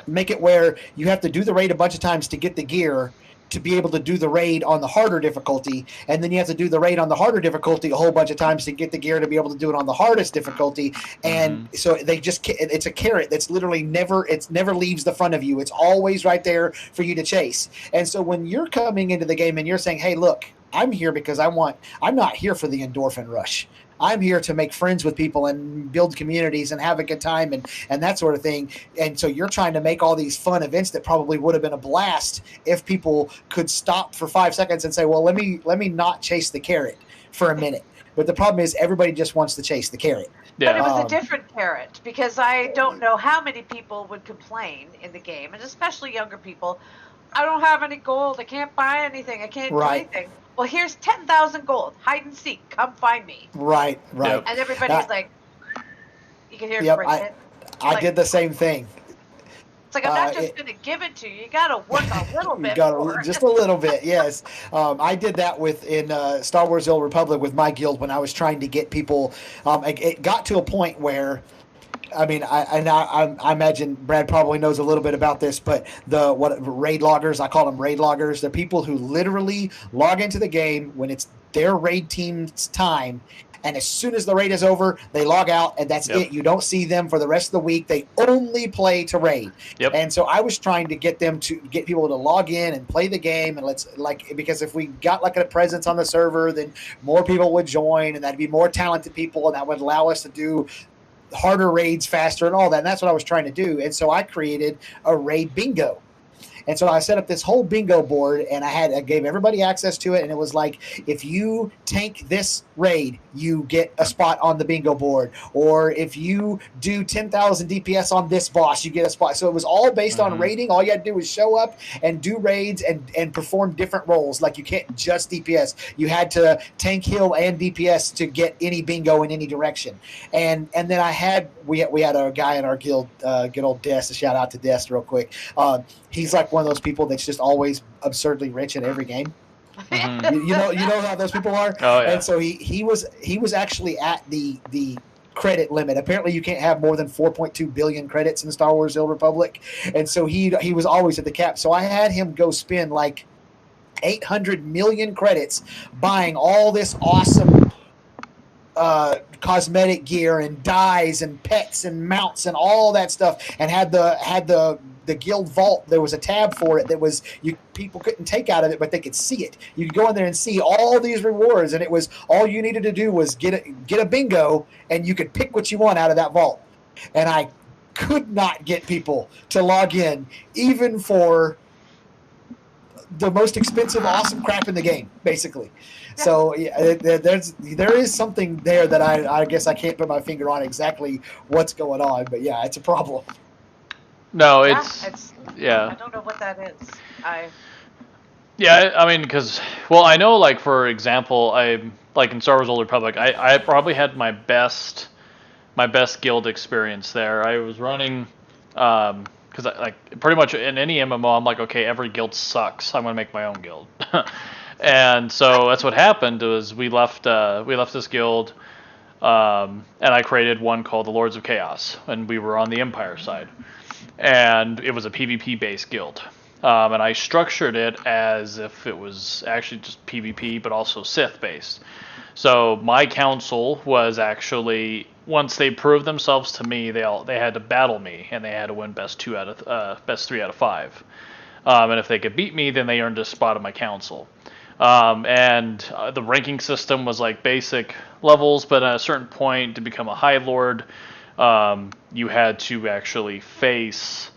make it where you have to do the raid a bunch of times to get the gear to be able to do the raid on the harder difficulty, and then you have to do the raid on the harder difficulty a whole bunch of times to get the gear to be able to do it on the hardest difficulty. And so it's a carrot that's literally never leaves the front of you. It's always right there for you to chase. And so when you're coming into the game and you're saying, hey, look, I'm here because I'm not here for the endorphin rush. I'm here to make friends with people and build communities and have a good time and that sort of thing. And so you're trying to make all these fun events that probably would have been a blast if people could stop for 5 seconds and say, well, let me not chase the carrot for a minute. But the problem is everybody just wants to chase the carrot. Yeah. But it was a different carrot, because I don't know how many people would complain in the game, and especially younger people. I don't have any gold. I can't buy anything. I can't do anything. Well, here's 10,000 gold. Hide and seek. Come find me. Right. Yep. And everybody's like, you can hear it. I did the same thing. It's like, I'm not just going to give it to you. You got to work a little bit more. Just a little bit, yes. I did that in Star Wars: The Old Republic with my guild when I was trying to get people. It got to a point where I mean, I imagine Brad probably knows a little bit about this, but the what raid loggers, I call them raid loggers. They're people who literally log into the game when it's their raid team's time, and as soon as the raid is over, they log out, and that's Yep. it. You don't see them for the rest of the week. They only play to raid. Yep. And so I was trying to get people to log in and play the game, and because if we got like a presence on the server, then more people would join, and that'd be more talented people, and that would allow us to do harder raids faster and all that. And that's what I was trying to do. And so I created a raid bingo. And so I set up this whole bingo board, and I gave everybody access to it. And it was like, if you tank this raid, you get a spot on the bingo board. Or if you do 10,000 DPS on this boss, you get a spot. So it was all based on raiding. All you had to do was show up and do raids and perform different roles. Like, you can't just DPS. You had to tank, heal, and DPS to get any bingo in any direction. And then we had a guy in our guild, good old Dest. A shout out to Dest real quick. He's like one of those people that's just always absurdly rich in every game. You know how those people are. Oh, yeah. And so he was actually at the credit limit. Apparently, you can't have more than 4.2 billion credits in Star Wars: The Old Republic, and so he was always at the cap. So I had him go spend like 800 million credits buying all this awesome cosmetic gear and dyes and pets and mounts and all that stuff, and had the guild vault. There was a tab for it that was people couldn't take out of it, but they could see it. You could go in there and see all these rewards, and it was all you needed to do was get a bingo, and you could pick what you want out of that vault. And I could not get people to log in, even for the most expensive, awesome crap in the game, basically. So yeah, there is something there that I guess I can't put my finger on exactly what's going on, but yeah, it's a problem. No, I yeah. don't know what that is. Yeah, I mean, because, well, I know, like, for example, like in Star Wars: Old Republic, I probably had my best guild experience there. I was running, because like pretty much in any MMO, I'm like, okay, every guild sucks. I'm gonna make my own guild, and so that's what happened. Was we left this guild, and I created one called the Lords of Chaos, and we were on the Empire side, and it was a PvP based guild. And I structured it as if it was actually just PvP, but also Sith based. So my council was actually, once they proved themselves to me, they had to battle me, and they had to win best 3 out of 5. And if they could beat me, then they earned a spot on my council. And the ranking system was like basic levels, but at a certain point, to become a High Lord, you had to actually face.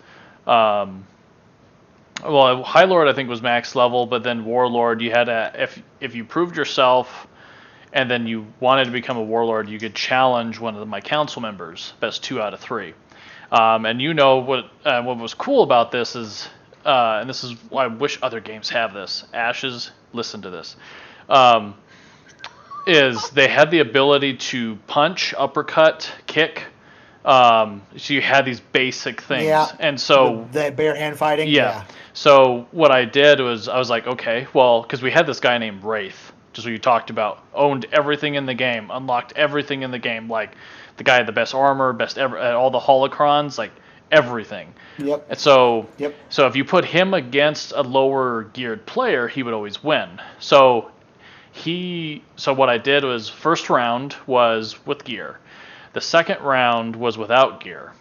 Well, High Lord I think was max level, but then Warlord, you had to, if you proved yourself, and then you wanted to become a Warlord, you could challenge one of my council members, best 2 out of 3. And you know what was cool about this is, and this is why I wish other games have this. Ashes, listen to this. Is they had the ability to punch, uppercut, kick. So you had these basic things. Yeah. And so the bare hand fighting. Yeah. So what I did was I was like, okay, well, because we had this guy named Wraith, just what you talked about, owned everything in the game, unlocked everything in the game, like the guy had the best armor, best ever, all the holocrons, like everything. Yep. And so, Yep. So if you put him against a lower geared player, he would always win. So what I did was, first round was with gear. The second round was without gear.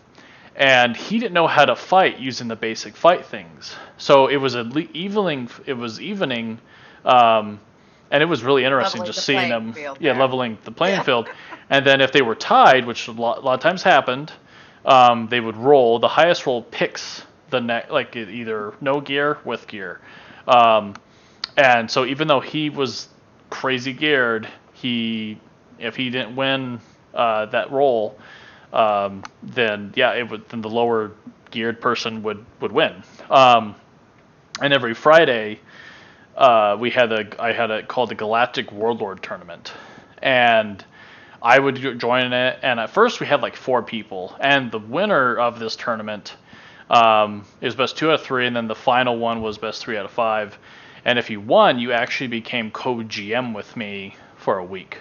And he didn't know how to fight using the basic fight things. So it was evening, and it was really interesting just seeing them, leveling the playing field. And then if they were tied, which a lot of times happened, they would roll. The highest roll picks the like either no gear, with gear. And so even though he was crazy geared, if he didn't win that roll, then the lower geared person would win. And every Friday, I had it called the Galactic Warlord Tournament, and I would join it. And at first we had like 4 people, and the winner of this tournament, it was best 2 out of 3, and then the final one was best 3 out of 5. And if you won, you actually became co-GM with me for a week.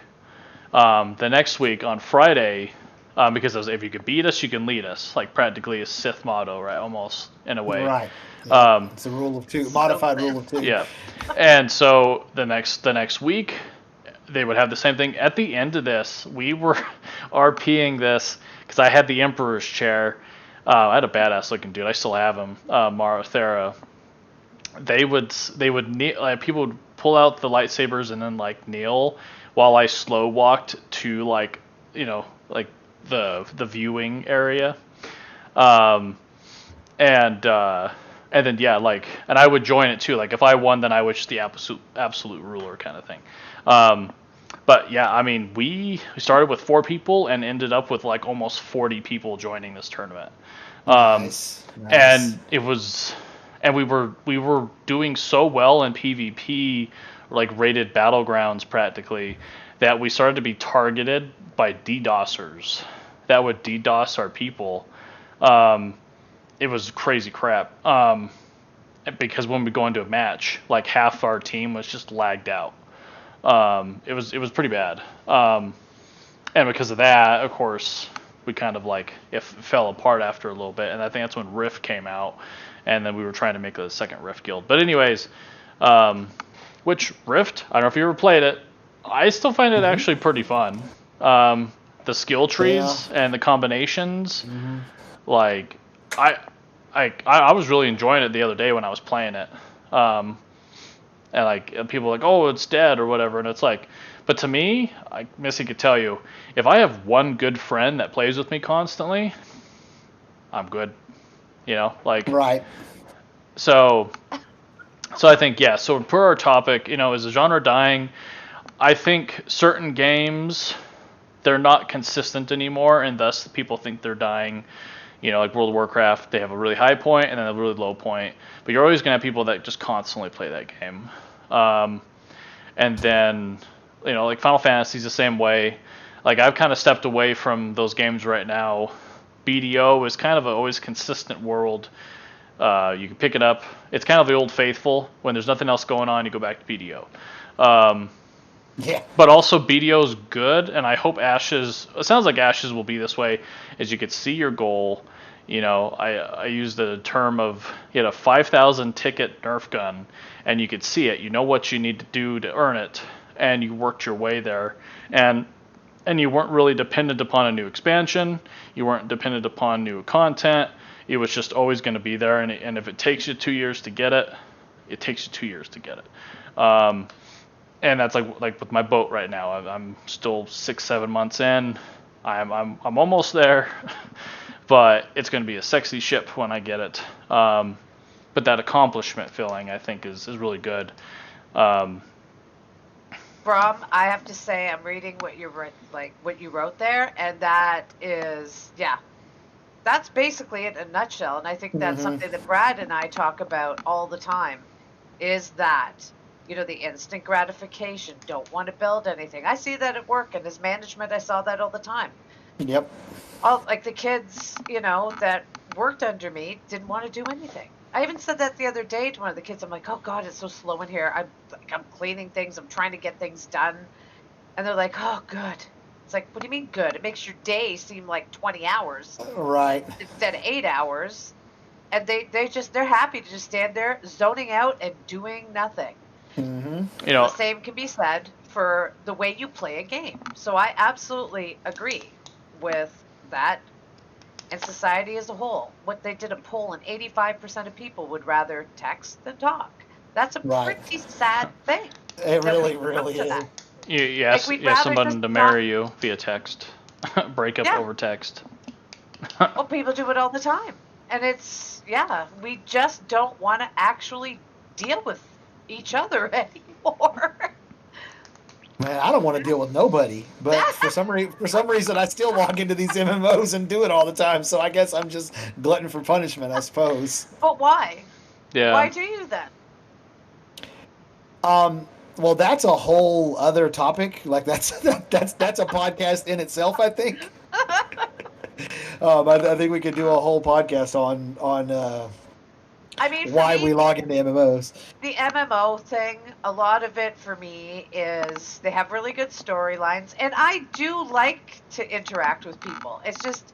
The next week on Friday, because if you could beat us, you can lead us, like practically a Sith motto, right? Almost in a way. Right. It's a rule of two, modified rule of two. Yeah. And so the next week, they would have the same thing. At the end of this, we were RPing this because I had the Emperor's chair. I had a badass looking dude. I still have him. Marathera. They would kneel, like, people would pull out the lightsabers and then like kneel while I slow walked to like the viewing area, and then and I would join it too. Like if I won, then I was just the absolute ruler kind of thing. But yeah, I mean, we started with 4 people and ended up with like almost 40 people joining this tournament. Nice. And it was, and we were doing so well in PvP, like rated battlegrounds practically, that we started to be targeted by DDoSers that would DDoS our people. It was crazy crap. Because when we go into a match, like half our team was just lagged out. It was pretty bad. And because of that, of course, we kind of like it fell apart after a little bit. And I think that's when Rift came out, and then we were trying to make a second Rift guild. But anyways, which Rift? I don't know if you ever played it. I still find it actually pretty fun. The skill trees and the combinations, like I was really enjoying it the other day when I was playing it. And like people are like, oh, it's dead or whatever, and it's like, but to me, Missy could tell you, if I have one good friend that plays with me constantly, I'm good. Right. So I think, yeah. So per our topic, is the genre dying? I think certain games, they're not consistent anymore, and thus people think they're dying. Like World of Warcraft, they have a really high point and then a really low point. But you're always going to have people that just constantly play that game. And then, like Final Fantasy's the same way. Like I've kind of stepped away from those games right now. BDO is kind of a always consistent world. You can pick it up. It's kind of the old faithful. When there's nothing else going on, you go back to BDO. Yeah. But also BDO's good, and I hope Ashes. It sounds like Ashes will be this way, is you could see your goal. I use the term of you had a 5,000 ticket Nerf gun, and you could see it. You know what you need to do to earn it, and you worked your way there, and you weren't really dependent upon a new expansion. You weren't dependent upon new content. It was just always going to be there, and if it takes you 2 years to get it, it takes you 2 years to get it. And that's like with my boat right now. I'm still 6-7 months in. I'm almost there, but it's going to be a sexy ship when I get it. But that accomplishment feeling, I think, is really good. Brom, I have to say, I'm reading what you wrote there, and that is, yeah, that's basically it in a nutshell. And I think that's something that Brad and I talk about all the time. Is that the instant gratification, don't want to build anything. I see that at work, and as management, I saw that all the time. Yep. All like the kids, that worked under me didn't want to do anything. I even said that the other day to one of the kids. I'm like, oh God, it's so slow in here. I'm cleaning things. I'm trying to get things done. And they're like, oh, good. It's like, what do you mean good? It makes your day seem like 20 hours. Right. Instead of 8 hours. And they're happy to just stand there zoning out and doing nothing. The same can be said for the way you play a game. So I absolutely agree with that. And society as a whole, what they did a poll, and 85% of people would rather text than talk. That's a pretty sad thing. It really is. You ask someone to marry you via text, break up over text. Well, people do it all the time, and it's we just don't want to actually deal with each other anymore. Man, I don't want to deal with nobody, but for some reason I still log into these MMOs and do it all the time. So I guess I'm just glutton for punishment, I suppose. But why? Yeah. Why do you then? Well, that's a whole other topic. Like that's a podcast in itself, I think. I think we could do a whole podcast I mean, for why me, we log into MMOs. the MMO thing, a lot of it for me is they have really good storylines, and I do like to interact with people. It's just,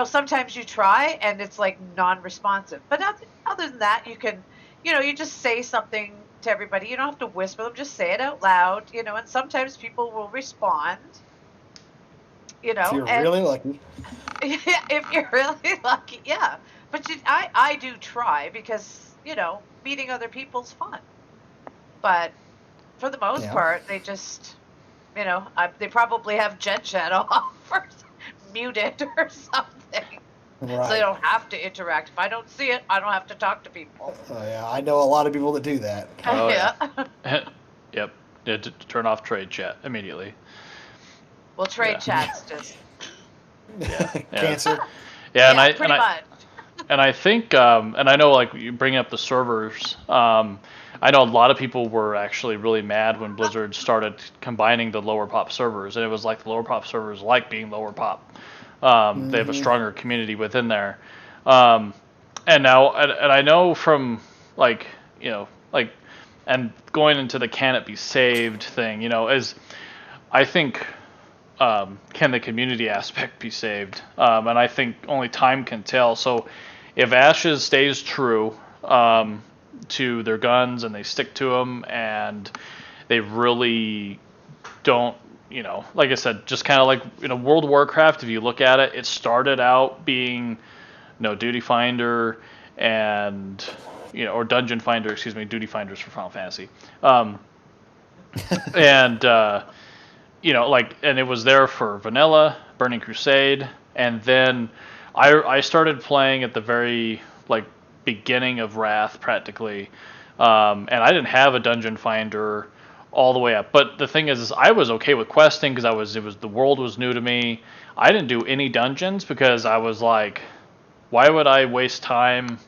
sometimes you try and it's like non-responsive. But other than that, you can, you just say something to everybody. You don't have to whisper them, just say it out loud, and sometimes people will respond, If you're and really lucky. if you're really lucky, yeah. But I do try because, meeting other people's fun. But for the most part, they just, they probably have Jet Chat off or muted or something. Right. So they don't have to interact. If I don't see it, I don't have to talk to people. Yeah, I know a lot of people that do that. Oh, yeah. Yep. To turn off trade chat immediately. Well, trade chat's just Cancer. Yeah, pretty much. And I think, and I know, like, you bring up the servers. I know a lot of people were actually really mad when Blizzard started combining the lower pop servers, and it was like the lower pop servers like being lower pop. They have a stronger community within there. And now, and I know from, like, and going into the can it be saved thing, is, I think, can the community aspect be saved? And I think only time can tell. So if Ashes stays true to their guns and they stick to them and they really don't, like I said, just kind of like, World of Warcraft, if you look at it, it started out being, Duty Finder and, or Dungeon Finder, excuse me, Duty Finders for Final Fantasy. And, and it was there for Vanilla, Burning Crusade, and then I started playing at the very, beginning of Wrath, practically, and I didn't have a Dungeon Finder all the way up. But the thing is I was okay with questing because the world was new to me. I didn't do any dungeons because I was like, why would I waste time?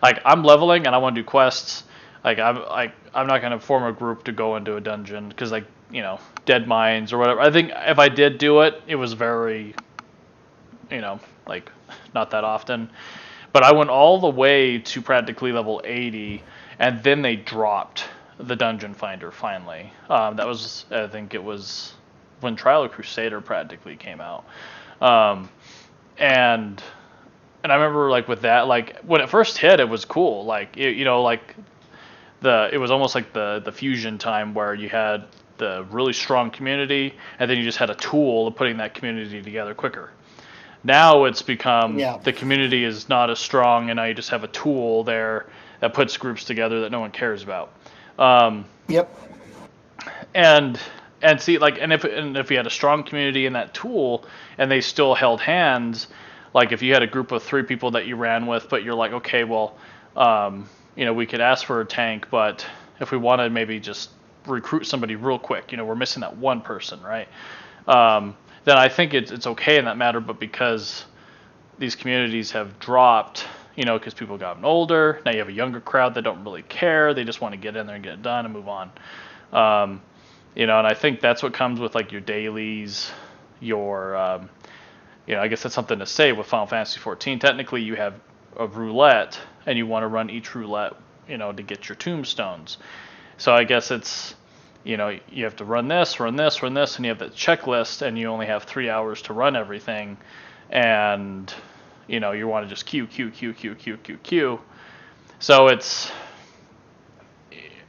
Like, I'm leveling and I want to do quests. I'm not going to form a group to go into a dungeon because, Dead Mines or whatever. I think if I did do it, it was very, not that often. But I went all the way to practically level 80, and then they dropped the Dungeon Finder finally. That was, I think it was when Trial of Crusader practically came out. And I remember, with that, when it first hit, it was cool. It was almost like the fusion time where you had the really strong community, and then you just had a tool of putting that community together quicker. Now it's become the community is not as strong, and now you just have a tool there that puts groups together that no one cares about. Yep. And see, if you had a strong community in that tool, and they still held hands, if you had a group of 3 people that you ran with, but you're like, okay, well, we could ask for a tank, but if we want to maybe just recruit somebody real quick, we're missing that one person, right? Then I think it's okay in that matter. But because these communities have dropped, because people have gotten older, now you have a younger crowd that don't really care. They just want to get in there and get it done and move on. And I think that's what comes with your dailies, your, I guess that's something to say with Final Fantasy 14. Technically, you have a roulette, and you want to run each roulette, to get your tombstones. So I guess it's, you have to run this, and you have that checklist, and you only have 3 hours to run everything, and, you want to just queue. So it's,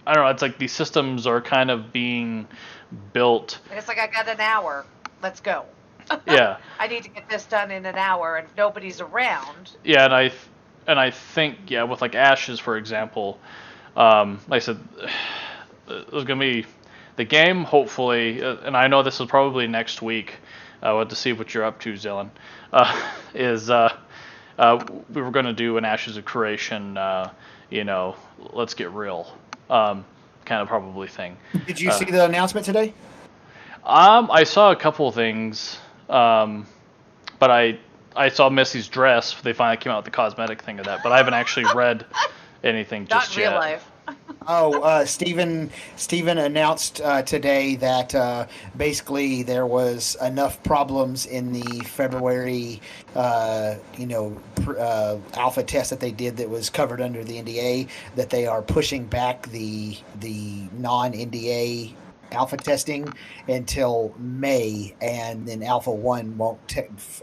I don't know, it's like these systems are kind of being built. It's like, I got an hour, let's go. Yeah. I need to get this done in an hour, and if nobody's around. Yeah, and I think, with Ashes, for example, like I said, there's going to be the game, hopefully, and I know this is probably next week. We'll have to see what you're up to, Xillin. We were going to do an Ashes of Creation, let's get real, kind of probably thing. Did you see the announcement today? I saw a couple things, but I saw Missy's dress. They finally came out with the cosmetic thing of that, but I haven't actually read anything just yet. Not in real life. Stephen announced today that basically there was enough problems in the February, alpha test that they did that was covered under the NDA that they are pushing back the non-NDA alpha testing until May, and then Alpha 1 won't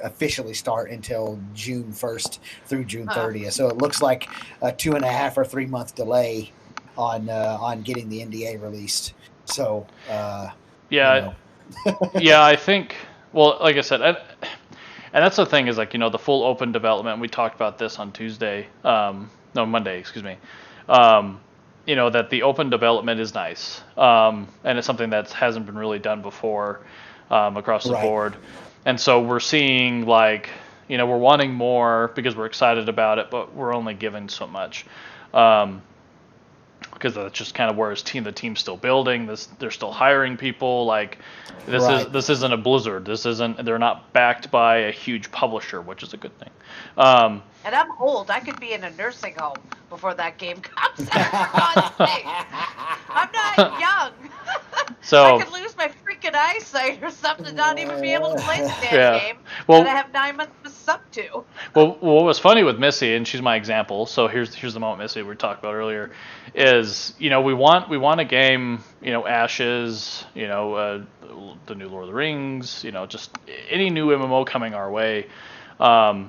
officially start until June 1st through June 30th. So it looks like a 2.5 or 3 month delay on getting the NDA released. So yeah, yeah, I think. Well, like I said, and that's the thing is like the full open development. We talked about this on Tuesday, no Monday, excuse me. That the open development is nice, and it's something that hasn't been really done before across the board. And so we're seeing like we're wanting more because we're excited about it, but we're only given so much. Because that's just kind of where the team's still building. They're still hiring people. Like this isn't a Blizzard. They're not backed by a huge publisher, which is a good thing. And I'm old. I could be in a nursing home before that game comes out. I'm not young. So I could lose my freaking eyesight or something, not even be able to play the damn game that I have 9 months to sub to. Well, what was funny with Missy, and she's my example. So here's the moment Missy we talked about earlier, is we want a game, Ashes, the new Lord of the Rings, just any new MMO coming our way. But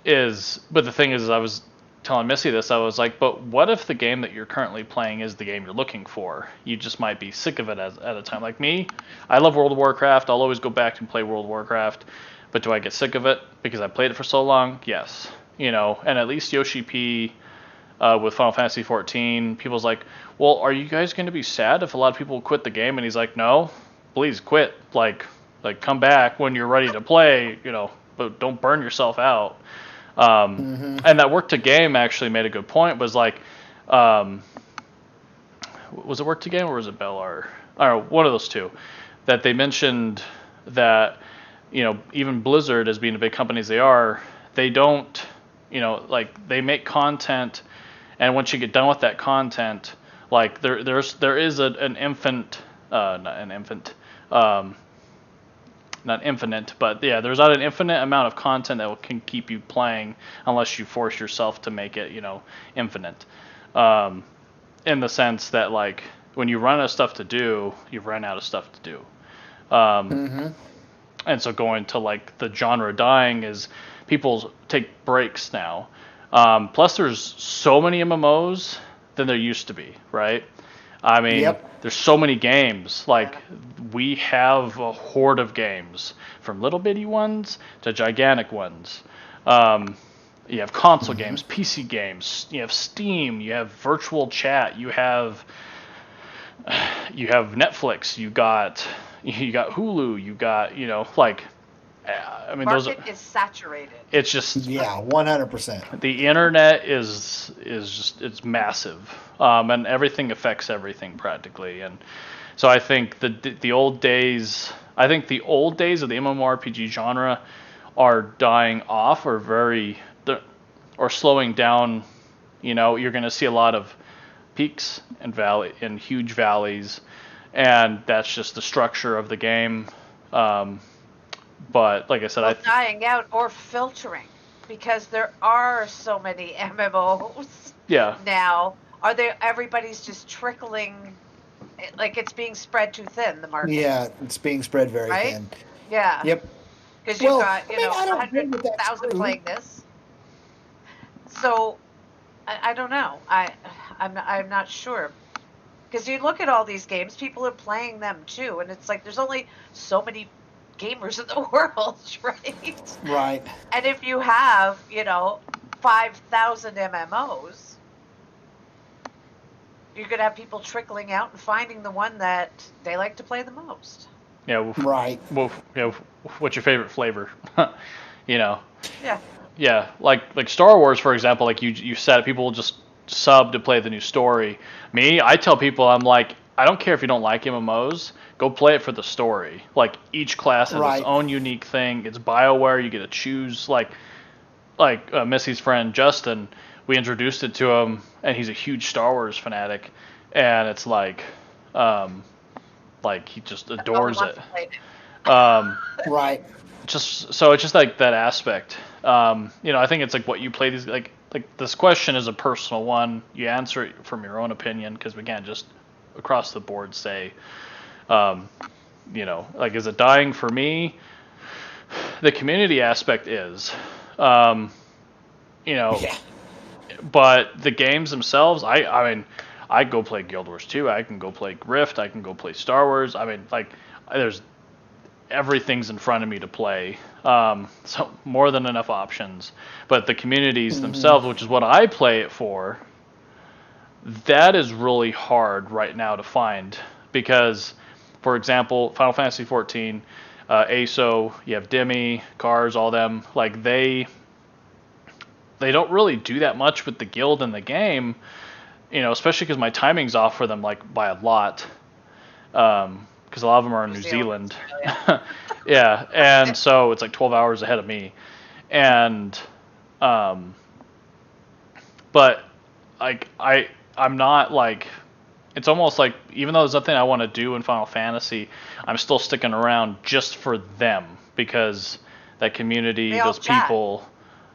the thing is, I was telling Missy this, I was like, but what if the game that you're currently playing is the game you're looking for? You just might be sick of it at a time. Like me, I love World of Warcraft. I'll always go back and play World of Warcraft. But do I get sick of it because I played it for so long? Yes. And at least Yoshi P with Final Fantasy 14, people's like, well, are you guys going to be sad if a lot of people quit the game? And he's like, no, please quit. Like come back when you're ready to play, but don't burn yourself out. And that Work to Game actually made a good point. Was like, was it Work to Game or was it Bellar? I don't know, one of those two. That they mentioned that even Blizzard, as being a big company as they are, they don't, they make content, and once you get done with that content, like there is an infant, not infinite, but yeah, there's not an infinite amount of content that can keep you playing unless you force yourself to make it, infinite. In the sense that like when you run out of stuff to do, you've run out of stuff to do. And so going to like the genre dying is people take breaks now. Plus there's so many MMOs than there used to be, right? I mean, there's so many games. Like we have a horde of games, from little bitty ones to gigantic ones. You have console games, PC games, you have Steam, you have virtual chat, you have Netflix, you got Hulu, you got I mean, market is saturated. It's just 100%. The internet is just it's massive, and everything affects everything practically. And so I think the old days, of the MMORPG genre are dying off or slowing down. You're going to see a lot of peaks and huge valleys, and that's just the structure of the game. But like I said, dying out or filtering, because there are so many MMOs. Yeah. Now, everybody's just trickling, like it's being spread too thin, the market. Yeah, it's being spread very thin. Yeah. Yep. Because you've got 100,000 playing this. So, I don't know. I'm not sure. Because you look at all these games, people are playing them too, and it's like there's only so many gamers in the world, right? Right. And if you have, 5,000 MMOs, you're going to have people trickling out and finding the one that they like to play the most. Yeah. Right. Well, what's your favorite flavor? Yeah. Yeah, like Star Wars, for example, like you said, people will just sub to play the new story. Me, I tell people, I'm like, I don't care if you don't like MMOs, go play it for the story. Like each class has its own unique thing. It's BioWare. You get to choose. Like Missy's friend Justin we introduced it to him, and he's a huge Star Wars fanatic, and it's like he just adores it. Right. Just so it's just like that aspect. I think it's like what you play these like this question is a personal one. You answer it from your own opinion because we can't just across the board say, is it dying for me? The community aspect is, yeah. But the games themselves, I mean, I go play Guild Wars 2. I can go play Rift. I can go play Star Wars. I mean, there's everything's in front of me to play. So more than enough options. But the communities themselves, which is what I play it for, that is really hard right now to find because, for example, Final Fantasy 14, ASO, you have Demi, Cars, all them, like they don't really do that much with the guild in the game, especially because my timing's off for them like by a lot, because a lot of them are in New Zealand. Yeah, and so it's like 12 hours ahead of me, and but like I'm not like, it's almost like even though there's nothing I want to do in Final Fantasy, I'm still sticking around just for them because that community, those people,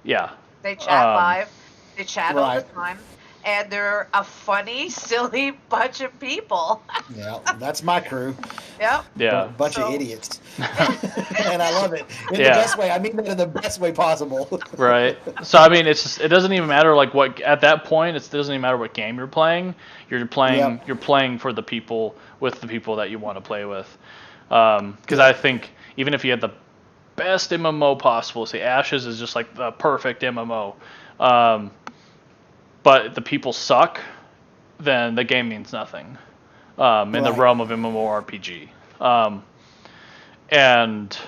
yeah. They chat live, they chat all the time, and they're a funny, silly bunch of people. Yeah, that's my crew. Yep. Yeah. A bunch of idiots. And I love it. In the best way. I mean that in the best way possible. Right. So I mean, it doesn't even matter like what at that point. It doesn't even matter what game you're playing. You're playing for the people with the people that you want to play with. Because I think even if you had the best MMO possible, say Ashes is just like the perfect MMO, but the people suck, then the game means nothing. In the realm of MMORPG. And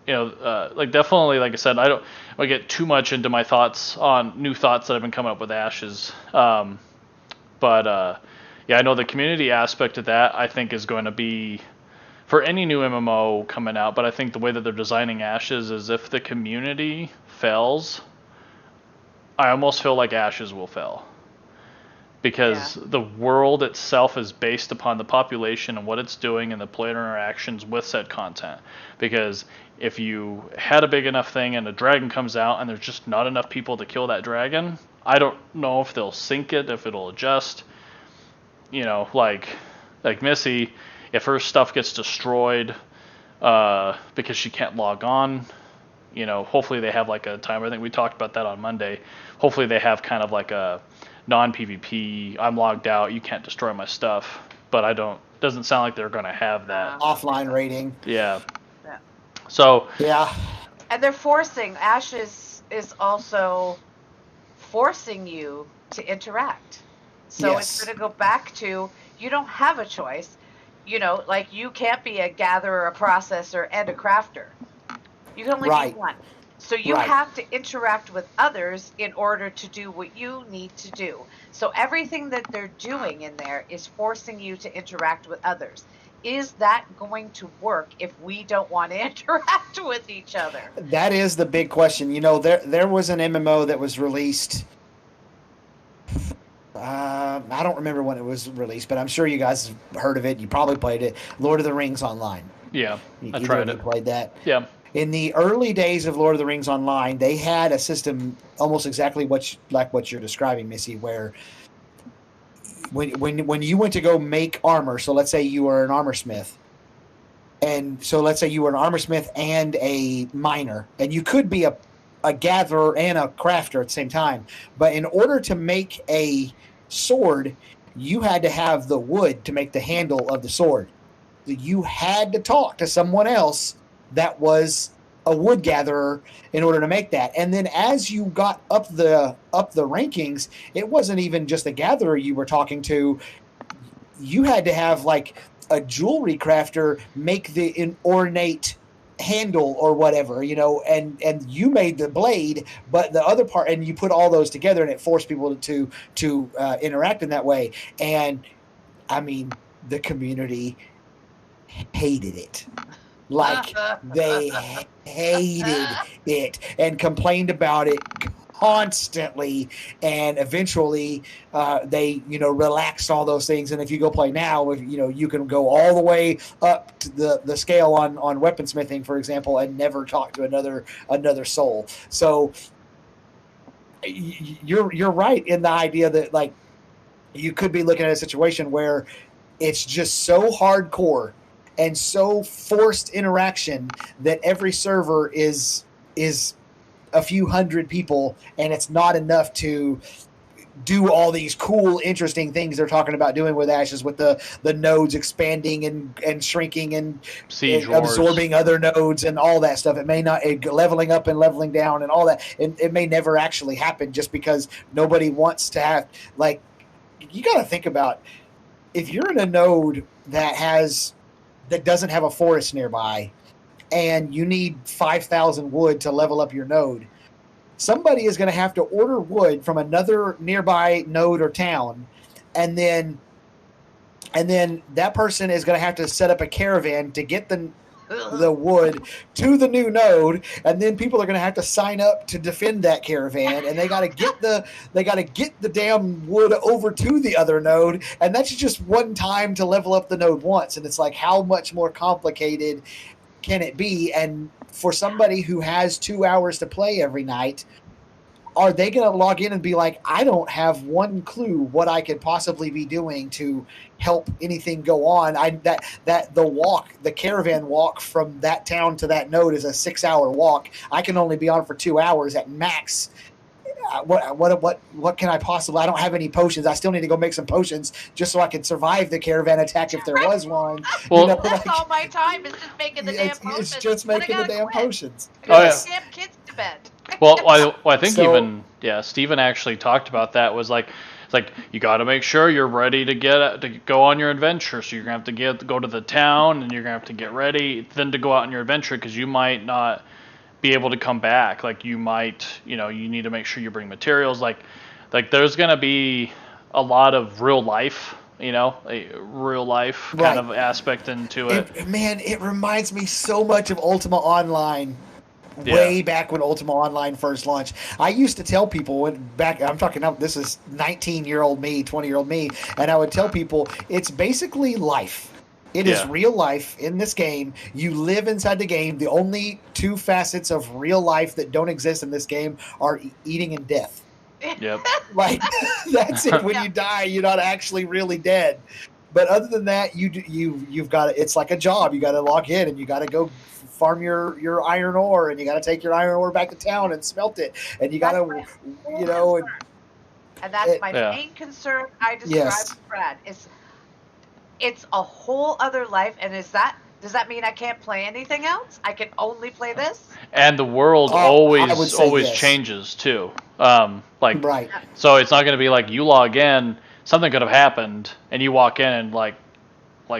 like definitely, like I said, I don't get too much into my thoughts on new thoughts that have been coming up with Ashes. But I know the community aspect of that I think is going to be for any new MMO coming out. But I think the way that they're designing Ashes is if the community fails, I almost feel like Ashes will fail. Because the world itself is based upon the population and what it's doing and the player interactions with said content. Because if you had a big enough thing and a dragon comes out and there's just not enough people to kill that dragon, I don't know if they'll sync it, if it'll adjust. Like Missy, if her stuff gets destroyed because she can't log on, hopefully they have like a timer. I think we talked about that on Monday. Hopefully they have kind of like a non-PvP, I'm logged out, you can't destroy my stuff, but doesn't sound like they're going to have that. Offline rating. Yeah. So. Yeah. And they're forcing, Ashes is also forcing you to interact. So it's going to go back to, you don't have a choice. Like you can't be a gatherer, a processor, and a crafter. You can only be one. So you have to interact with others in order to do what you need to do. So everything that they're doing in there is forcing you to interact with others. Is that going to work if we don't want to interact with each other? That is the big question. There was an MMO that was released. I don't remember when it was released, but I'm sure you guys have heard of it. You probably played it. Lord of the Rings Online. Yeah, I Either tried of you it. Played that? Yeah. In the early days of Lord of the Rings Online, they had a system almost exactly like what you're describing, Missy, where when you went to go make armor, so let's say you were an armor smith, and so let's say you were an armor smith and a miner, and you could be a gatherer and a crafter at the same time, but in order to make a sword, you had to have the wood to make the handle of the sword. You had to talk to someone else that was a wood gatherer in order to make that. And then as you got up the rankings, it wasn't even just a gatherer you were talking to. You had to have like a jewelry crafter make the ornate handle or whatever, and you made the blade, but the other part, and you put all those together, and it forced people to interact in that way. And I mean, the community hated it. Like they hated it and complained about it constantly, and eventually they relaxed all those things. And if you go play now, you can go all the way up to the scale on weaponsmithing, for example, and never talk to another soul. So you're right in the idea that, like, you could be looking at a situation where it's just so hardcore and so forced interaction that every server is a few hundred people, and it's not enough to do all these cool, interesting things they're talking about doing with Ashes, with the nodes expanding and shrinking and absorbing other nodes and all that stuff. It may not, leveling up and leveling down and all that. It may never actually happen just because nobody wants to have, like, you got to think about, if you're in a node that doesn't have a forest nearby and you need 5,000 wood to level up your node, somebody is going to have to order wood from another nearby node or town, and then that person is going to have to set up a caravan to get the wood to the new node, and then people are going to have to sign up to defend that caravan, and they got to get the damn wood over to the other node, and that's just one time to level up the node once. And it's like, how much more complicated can it be? And for somebody who has 2 hours to play every night, are they going to log in and be like, I don't have one clue what I could possibly be doing to help anything go on? The caravan walk from that town to that node is a 6-hour walk. I can only be on for 2 hours at max. What can I possibly? I don't have any potions. I still need to go make some potions just so I can survive the caravan attack if there was one. Well, that's all my time is just making the damn potions. It's just making the damn potions. Oh, yeah. Damn kids to bed. Well, I think Steven actually talked about that. Was like, it's like, you got to make sure you're ready to go on your adventure. So you're gonna have to go to the town, and you're gonna have to get ready then to go out on your adventure, because you might not be able to come back. Like, you might, you need to make sure you bring materials. Like there's gonna be a lot of real life, a real life kind of aspect into it. Man, it reminds me so much of Ultima Online. Way back when Ultima Online first launched, I used to tell people, I'm talking about, this is 19-year-old me, 20-year-old me, and I would tell people, it's basically life. It is real life in this game. You live inside the game. The only two facets of real life that don't exist in this game are eating and death. Yep. Like, that's it. When you die, you're not actually really dead. But other than that, you've got to, it's like a job. You got to log in and you got to go farm your iron ore, and you got to take your iron ore back to town and smelt it, and you got to, and that's my main concern. I described to Brad. It's a whole other life, and does that mean I can't play anything else? I can only play this? And the world always changes too. Right. So it's not going to be like you log in, something could have happened, and you walk in and like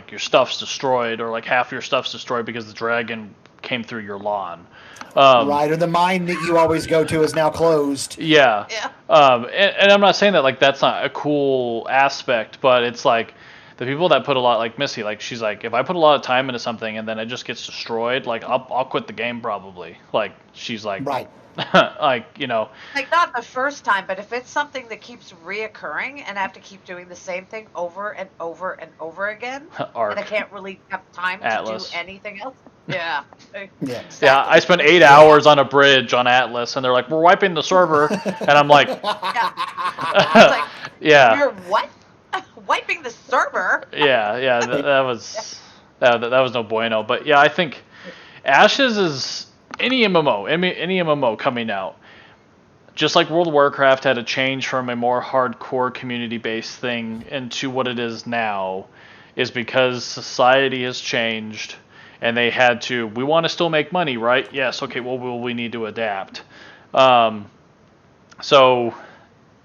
your stuff's destroyed, or like half your stuff's destroyed because the dragon came through your lawn. Right, or the mine that you always go to is now closed. Yeah. And I'm not saying that like that's not a cool aspect, but it's like the people that put a lot, like Missy, like she's like, if I put a lot of time into something and then it just gets destroyed, like I'll quit the game probably. Like she's like, right. like not the first time, but if it's something that keeps reoccurring and I have to keep doing the same thing over and over and over again, and I can't really have time Atlas. to do anything else. Yeah. Exactly. Yeah, I spent 8 hours on a bridge on Atlas, and they're like, we're wiping the server, and I'm like, yeah. You're what? Wiping the server? Yeah, that was no bueno. But yeah, I think Ashes is any MMO coming out, just like World of Warcraft had to change from a more hardcore community-based thing into what it is now, is because society has changed, and they had to. We want to still make money, right? Yes. Okay. Well, we need to adapt. So,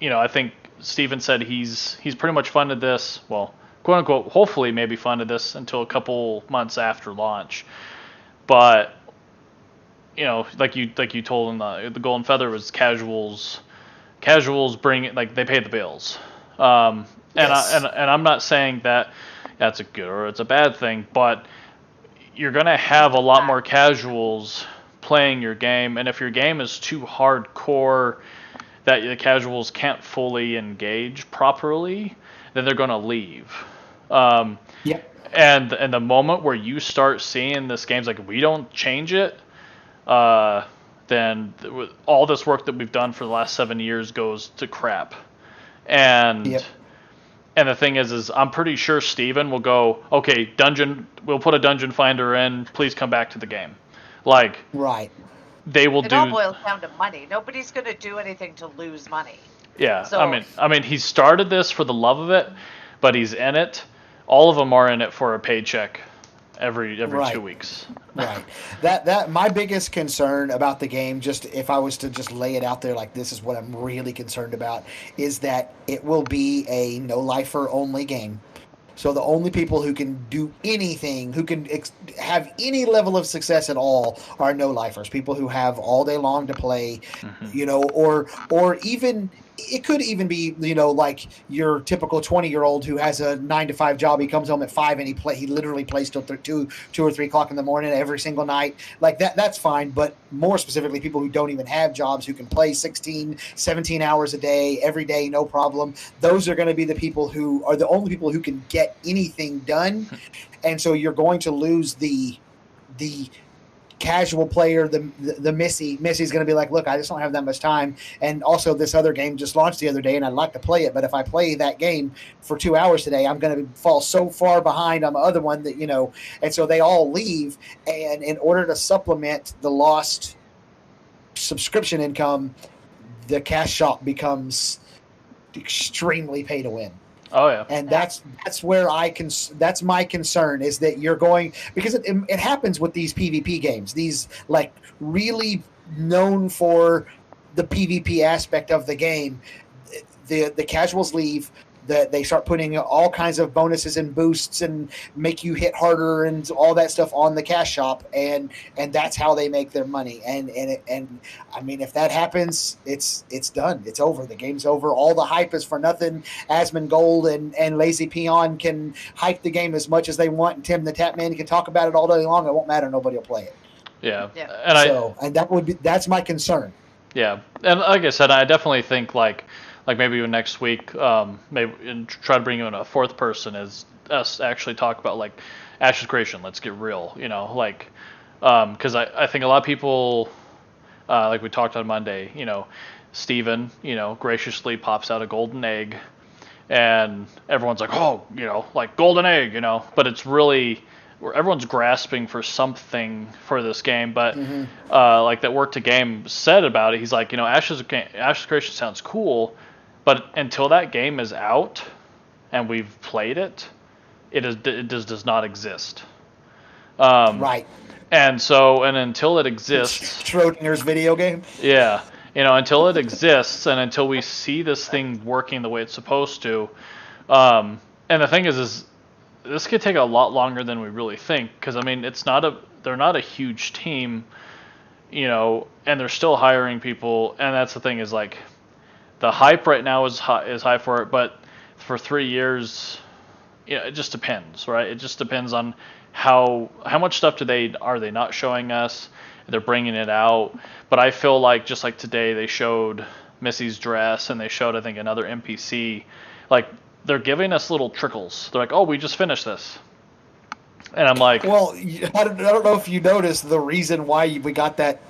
I think Steven said he's pretty much funded this. Well, quote unquote, hopefully maybe funded this until a couple months after launch. But like you told him, the Golden Feather was casuals bring it, like they pay the bills. And I'm not saying that that's a good or it's a bad thing, but you're gonna have a lot more casuals playing your game, and if your game is too hardcore, that the casuals can't fully engage properly, then they're going to leave. Yep. And the moment where you start seeing this game's like, we don't change it, then all this work that we've done for the last 7 years goes to crap. And Yep. and the thing is I'm pretty sure Steven will go, okay, we'll put a dungeon finder in, please come back to the game. Like, Right. they will It do. all boils down to money. Nobody's going to do anything to lose money. Yeah, So, I mean, he started this for the love of it, but he's in it. All of them are in it for a paycheck every Right. 2 weeks. Right. That my biggest concern about the game, just if I was to just lay it out there like this is what I'm really concerned about, is that it will be a no lifer only game. So the only people who can do anything, who can have any level of success at all, are no lifers. People who have all day long to play, or even it could even be like your typical 20-year-old who has a 9-to-5 job. He comes home at 5 and he literally plays till 2 or 3 o'clock in the morning every single night. Like that's fine. But more specifically, people who don't even have jobs, who can play 16, 17 hours a day every day, no problem. Those are going to be the people who are the only people who can get anything done. And so you're going to lose the casual player, the Missy's going to be like, look, I just don't have that much time. And also this other game just launched the other day and I'd like to play it, but if I play that game for 2 hours today, I'm going to fall so far behind on the other one that, and so they all leave. And in order to supplement the lost subscription income, the cash shop becomes extremely pay to win. Oh yeah, and that's where that's my concern, is that you're going, because it happens with these PvP games, these like really known for the PvP aspect of the game. The casuals leave. They start putting all kinds of bonuses and boosts and make you hit harder and all that stuff on the cash shop, and that's how they make their money. And I mean, if that happens, it's done. It's over. The game's over. All the hype is for nothing. Asmongold and Lazy Peon can hype the game as much as they want, and Tim the Tapman can talk about it all day long. It won't matter. Nobody will play it. yeah. And that's my concern. Yeah, and like I said, I definitely think like maybe next week, maybe and try to bring in a fourth person, is us actually talk about like Ash's Creation. Let's get real, like, because I think a lot of people, like we talked on Monday, Steven, graciously pops out a golden egg, and everyone's like, oh, like golden egg, but it's really where everyone's grasping for something for this game. But like that Work to Game said about it, he's like, Ash's Creation sounds cool, but until that game is out and we've played it, it does not exist. Right. And until it exists, Schrodinger's video game. yeah, until it exists and until we see this thing working the way it's supposed to, and the thing is this could take a lot longer than we really think, because I mean they're not a huge team, and they're still hiring people, and that's the thing, is like the hype right now is high for it, but for 3 years, it just depends, right? It just depends on how much stuff are they not showing us. They're bringing it out, but I feel like just like today they showed Missy's dress and they showed I think another NPC, like they're giving us little trickles. They're like, oh, we just finished this, and I'm like, well, I don't know if you noticed the reason why we got that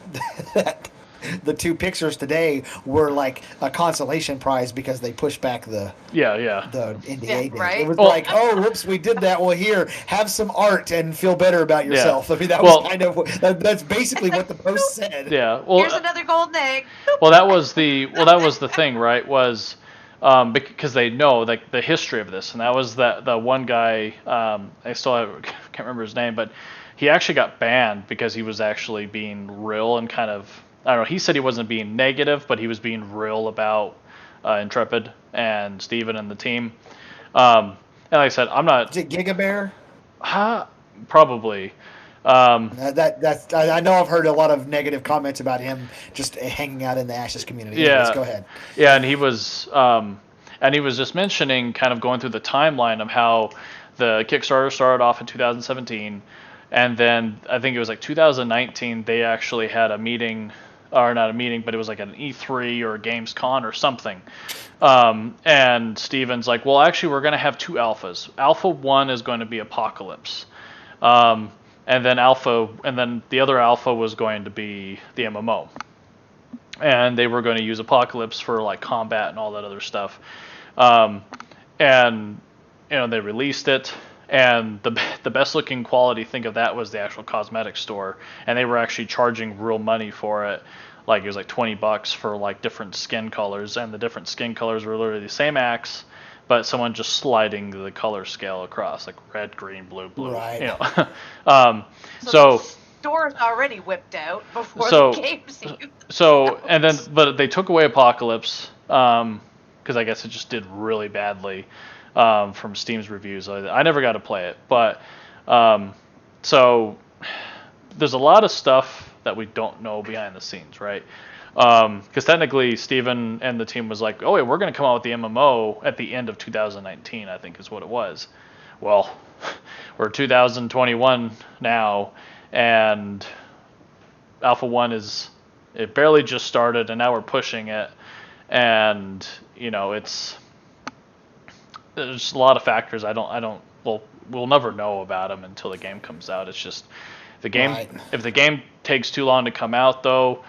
the 2 pictures today were like a consolation prize, because they pushed back the NDA date. Right? It was like, oh, whoops, we did that. Well, here, have some art and feel better about yourself. I mean, that was kind of that's basically what the post said. Yeah. Well, here's another golden egg. Well, that was the thing, right? Was because they know like the history of this, and that was the one guy. I can't remember his name, but he actually got banned because he was actually being real and kind of, I don't know. He said he wasn't being negative, but he was being real about Intrepid and Steven and the team. And like I said, I'm not. Is it Gigabear? Probably. That's I know I've heard a lot of negative comments about him just hanging out in the Ashes community. Yeah. Anyways, go ahead. Yeah, and he was just mentioning, kind of going through the timeline of how the Kickstarter started off in 2017, and then I think it was like 2019 they actually had a meeting or not a meeting, but it was like an E3 or a Gamescom or something. And Steven's like, well, actually, we're going to have 2 alphas. Alpha 1 is going to be Apocalypse. And then the other alpha was going to be the MMO. And they were going to use Apocalypse for like combat and all that other stuff. And they released it, and the best looking quality thing of that was the actual cosmetic store, and they were actually charging real money for it. Like it was like $20 for like different skin colors, and the different skin colors were literally the same axe, but someone just sliding the color scale across, like red, green, blue, blue. Right. So the store's already whipped out before the game's used. But they took away Apocalypse, because I guess it just did really badly from Steam's reviews. I never got to play it, but so there's a lot of stuff that we don't know behind the scenes, right? Because technically, Steven and the team was like, "Oh, we're going to come out with the MMO at the end of 2019," I think is what it was. Well, we're 2021 now, and Alpha 1 it barely just started, and now we're pushing it, and there's a lot of factors. We'll never know about them until the game comes out. It's just the game. Right. If the game takes too long to come out, though,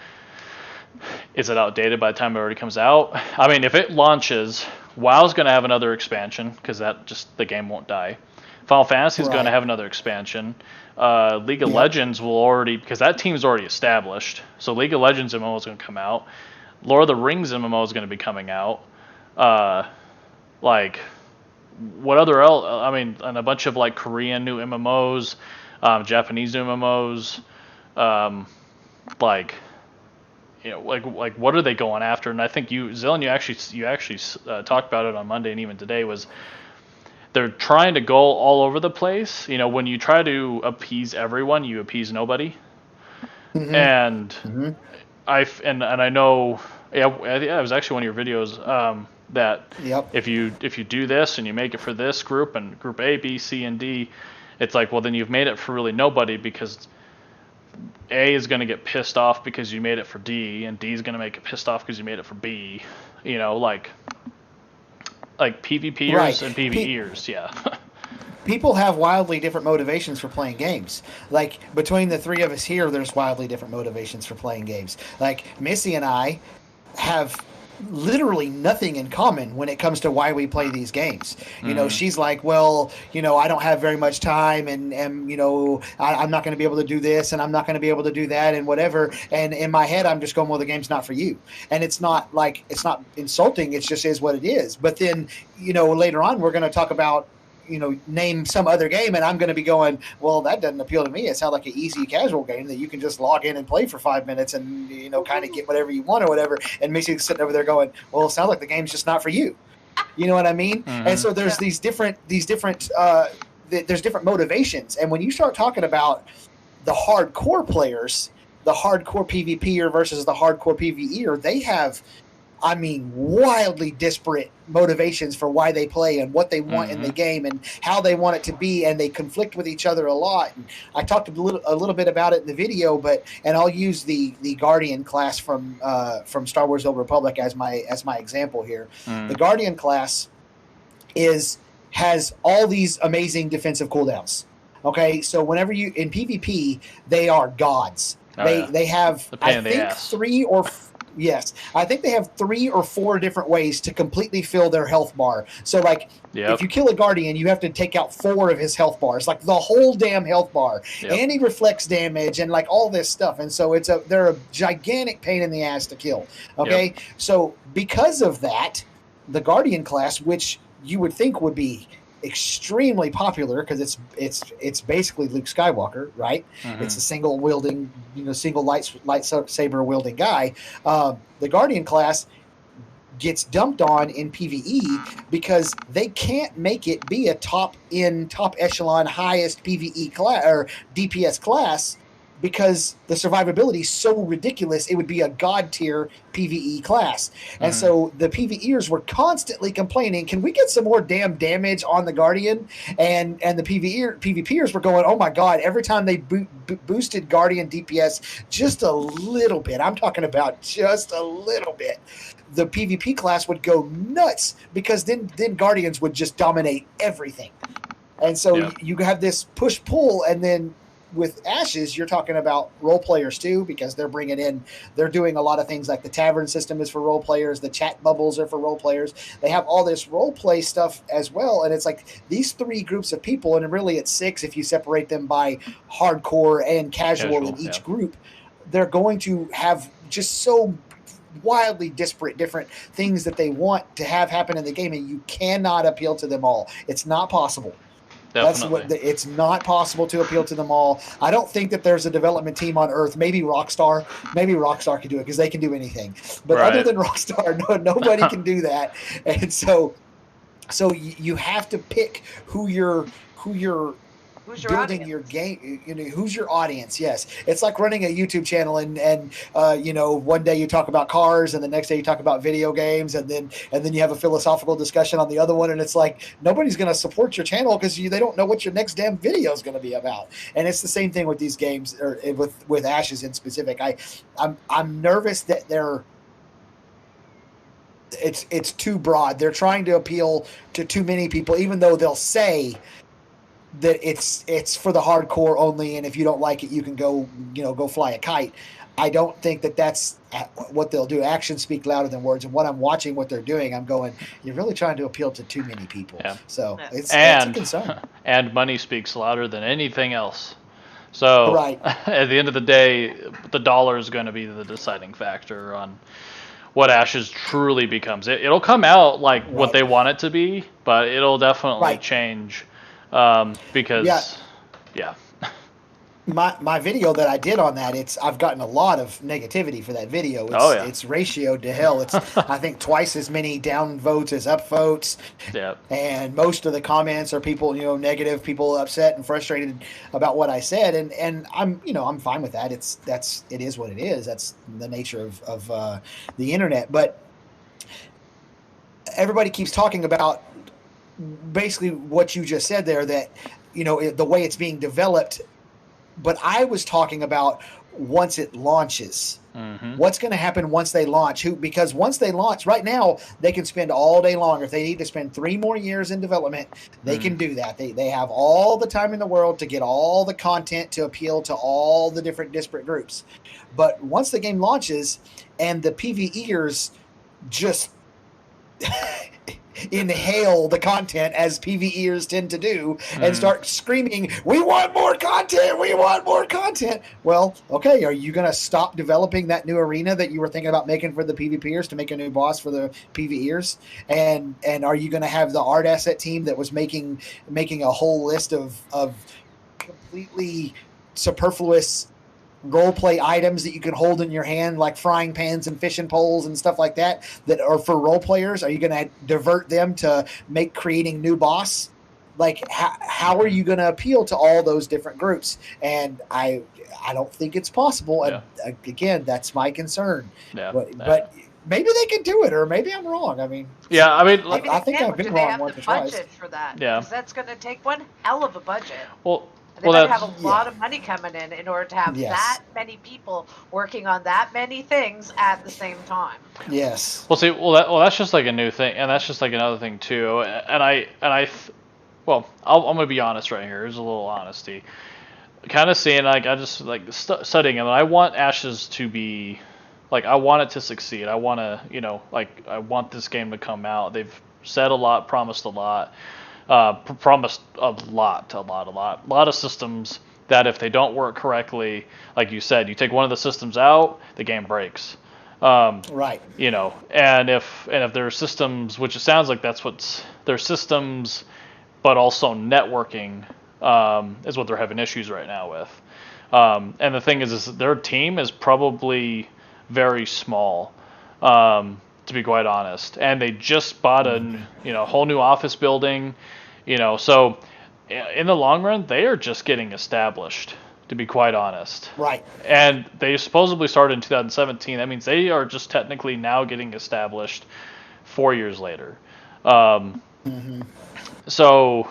is it outdated by the time it already comes out? I mean, if it launches, WoW's going to have another expansion because the game won't die. Final Fantasy is going to have another expansion. League of Legends will already, because that team's already established. So League of Legends MMO is going to come out. Lord of the Rings MMO is going to be coming out. What other else? I mean, and a bunch of like Korean new MMOs, Japanese new MMOs, what are they going after? And I think Xillin, you actually talked about it on Monday and even today, was they're trying to go all over the place. When you try to appease everyone, you appease nobody. Mm-hmm. And I know, it was actually one of your videos. That if you do this and you make it for this group and group A, B, C, and D, it's like, well, then you've made it for really nobody, because A is going to get pissed off because you made it for D, and D is going to make it pissed off because you made it for B. Like PvPers and PvEers, yeah. People have wildly different motivations for playing games. Like, between the 3 of us here, there's wildly different motivations for playing games. Like, Missy and I have literally nothing in common when it comes to why we play these games. She's like, well, I don't have very much time, and I'm not going to be able to do this, and I'm not going to be able to do that, and whatever. And in my head, I'm just going, well, the game's not for you. And it's not insulting. It just is what it is. But then, later on, we're going to talk about, name some other game, and I'm going to be going, well, that doesn't appeal to me. It sounds like an easy casual game that you can just log in and play for 5 minutes and, kind of get whatever you want or whatever. And Missy's sitting over there going, well, it sounds like the game's just not for you. You know what I mean? Mm-hmm. And so there's there's different motivations. And when you start talking about the hardcore players, the hardcore PvPer versus the hardcore PvEer, they have, wildly disparate motivations for why they play and what they want in the game and how they want it to be, and they conflict with each other a lot. And I talked a little bit about it in the video, and I'll use the Guardian class from Star Wars: The Old Republic as my example here. The Guardian class has all these amazing defensive cooldowns. Okay, so whenever you in PvP, they are gods. They have, I think, 3 or 4. Yes, I think they have 3 or 4 different ways to completely fill their health bar. So, if you kill a Guardian, you have to take out 4 of his health bars, like the whole damn health bar. Yep. And he reflects damage and all this stuff. And so they're a gigantic pain in the ass to kill. Okay, so because of that, the Guardian class, which you would think would be extremely popular because it's basically Luke Skywalker, right? Mm-hmm. It's a single lightsaber wielding guy. The Guardian class gets dumped on in PvE because they can't make it be a top echelon highest PvE class or DPS class because the survivability is so ridiculous, it would be a god tier PvE class. And so the PvEers were constantly complaining, can we get some more damn damage on the Guardian? And the PvPers were going, oh my god, every time they boosted Guardian DPS just a little bit, I'm talking about just a little bit, the PvP class would go nuts, because then Guardians would just dominate everything. And so you have this push-pull, and then with Ashes, you're talking about role players too, because they're doing a lot of things, like the tavern system is for role players, the chat bubbles are for role players. They have all this role play stuff as well, and it's like these three groups of people, and really it's six if you separate them by hardcore and casual in each group. They're going to have just so wildly disparate different things that they want to have happen in the game, and you cannot appeal to them all. It's not possible. Definitely. It's not possible to appeal to them all. I don't think that there's a development team on Earth. Maybe Rockstar could do it, because they can do anything. But other than Rockstar, nobody can do that. And so you have to pick who you're building audience? Your game, who's your audience. Yes, it's like running a YouTube channel, and one day you talk about cars, and the next day you talk about video games, and then you have a philosophical discussion on the other one, and it's like nobody's going to support your channel because they don't know what your next damn video is going to be about. And it's the same thing with these games, or with Ashes in specific. I'm nervous that it's too broad. They're trying to appeal to too many people, even though they'll say that it's for the hardcore only, and if you don't like it, you can go fly a kite. I don't think that that's what they'll do. Actions speak louder than words, and when I'm watching what they're doing, I'm going, you're really trying to appeal to too many people. Yeah. So it's a concern. And money speaks louder than anything else. So right. At the end of the day, the dollar is going to be the deciding factor on what Ashes truly becomes. It'll come out like what they want it to be, but it'll definitely change. Because my video that I did on that, I've gotten a lot of negativity for that video. It's ratioed to hell. It's I think twice as many down votes as up votes. Yep. And most of the comments are people, negative, people upset and frustrated about what I said, and I'm fine with that. It is what it is. That's the nature of the internet. But everybody keeps talking about basically what you just said there, that the way it's being developed, but I was talking about once it launches. What's going to happen once they launch? Because once they launch, right now they can spend all day long. If they need to spend 3 more years in development, they can do that. They have all the time in the world to get all the content to appeal to all the different disparate groups. But once the game launches and the PvEers just inhale the content, as PvEers tend to do, and start screaming, we want more content. Well, okay, are you going to stop developing that new arena that you were thinking about making for the PvPers to make a new boss for the PvEers? And are you going to have the art asset team that was making a whole list of completely superfluous role play items that you can hold in your hand, like frying pans and fishing poles and stuff like that are for role players? Are you going to divert them to creating new boss? Like, how are you going to appeal to all those different groups? And I don't think it's possible. And again, that's my concern. But maybe they can do it, or maybe I'm wrong. I mean, I think I've been wrong once or twice. Budget for that? Yeah, because that's going to take one hell of a budget. Well, they better have a lot of money coming in order to have that many people working on that many things at the same time. Yes. Well, see, that's just like a new thing, and that's just like another thing too. And I'm gonna be honest right here. Here's a little honesty. Kind of seeing, like, I just like studying it. And I want Ashes to be, like, I want it to succeed. I want to, I want this game to come out. They've said a lot, promised a lot. Promised a lot of systems that if they don't work correctly, like you said, you take one of the systems out, the game breaks. Right. And if there are systems, which it sounds like that's what's their systems, but also networking is what they're having issues right now with. And the thing is their team is probably very small. To be quite honest, and they just bought a whole new office building, so in the long run they are just getting established to be quite honest. Right. And they supposedly started in 2017. That means they are just technically now getting established 4 years later. Mm-hmm. So,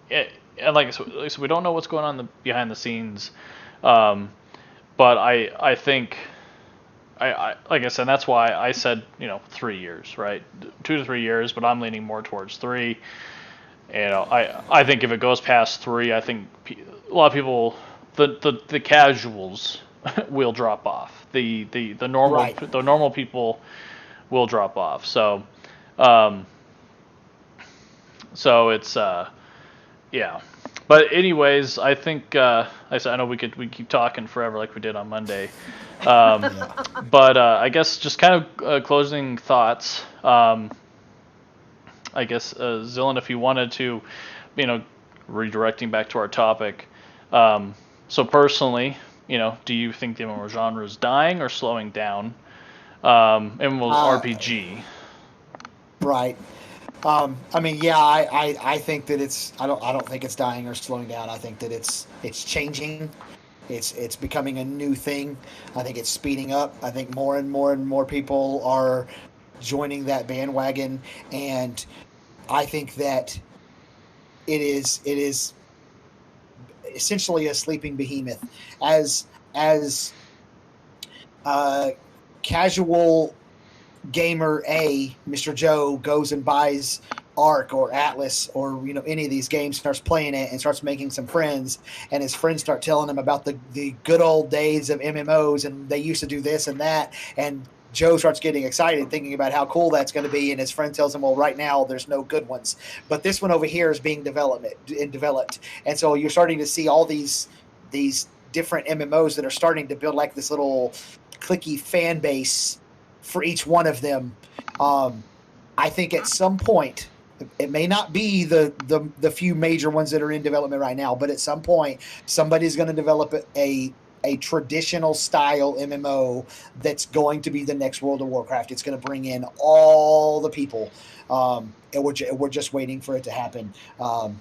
and like so we don't know what's going on behind the scenes. But I think I like I said, that's why I said 3 years, right? 2 to 3 years, but I'm leaning more towards three. I think if it goes past three, I think a lot of people, the casuals, will drop off. Right. The normal people will drop off. Um, so it's yeah. But anyways, I think I know we keep talking forever like we did on Monday. Yeah. But I guess just kind of closing thoughts. I guess Xillin, if you wanted to, redirecting back to our topic. So personally, do you think the MMO genre is dying or slowing down? MMORPG. Right. I mean, yeah, I think that I don't think it's dying or slowing down. I think that it's changing. It's becoming a new thing. I think it's speeding up. I think more and more and more people are joining that bandwagon, and I think that it is essentially a sleeping behemoth. As casual gamer A, Mr. Joe, goes and buys Ark or Atlas or any of these games, starts playing it and starts making some friends, and his friends start telling him about the good old days of MMOs, and they used to do this and that, and Joe starts getting excited thinking about how cool that's going to be, and his friend tells him, well, right now there's no good ones, but this one over here is being developed, and so you're starting to see all these different MMOs that are starting to build like this little cliquey fan base for each one of them. I think at some point, it may not be the few major ones that are in development right now, but at some point, somebody's going to develop a traditional style MMO that's going to be the next World of Warcraft. It's going to bring in all the people, and we're just waiting for it to happen. And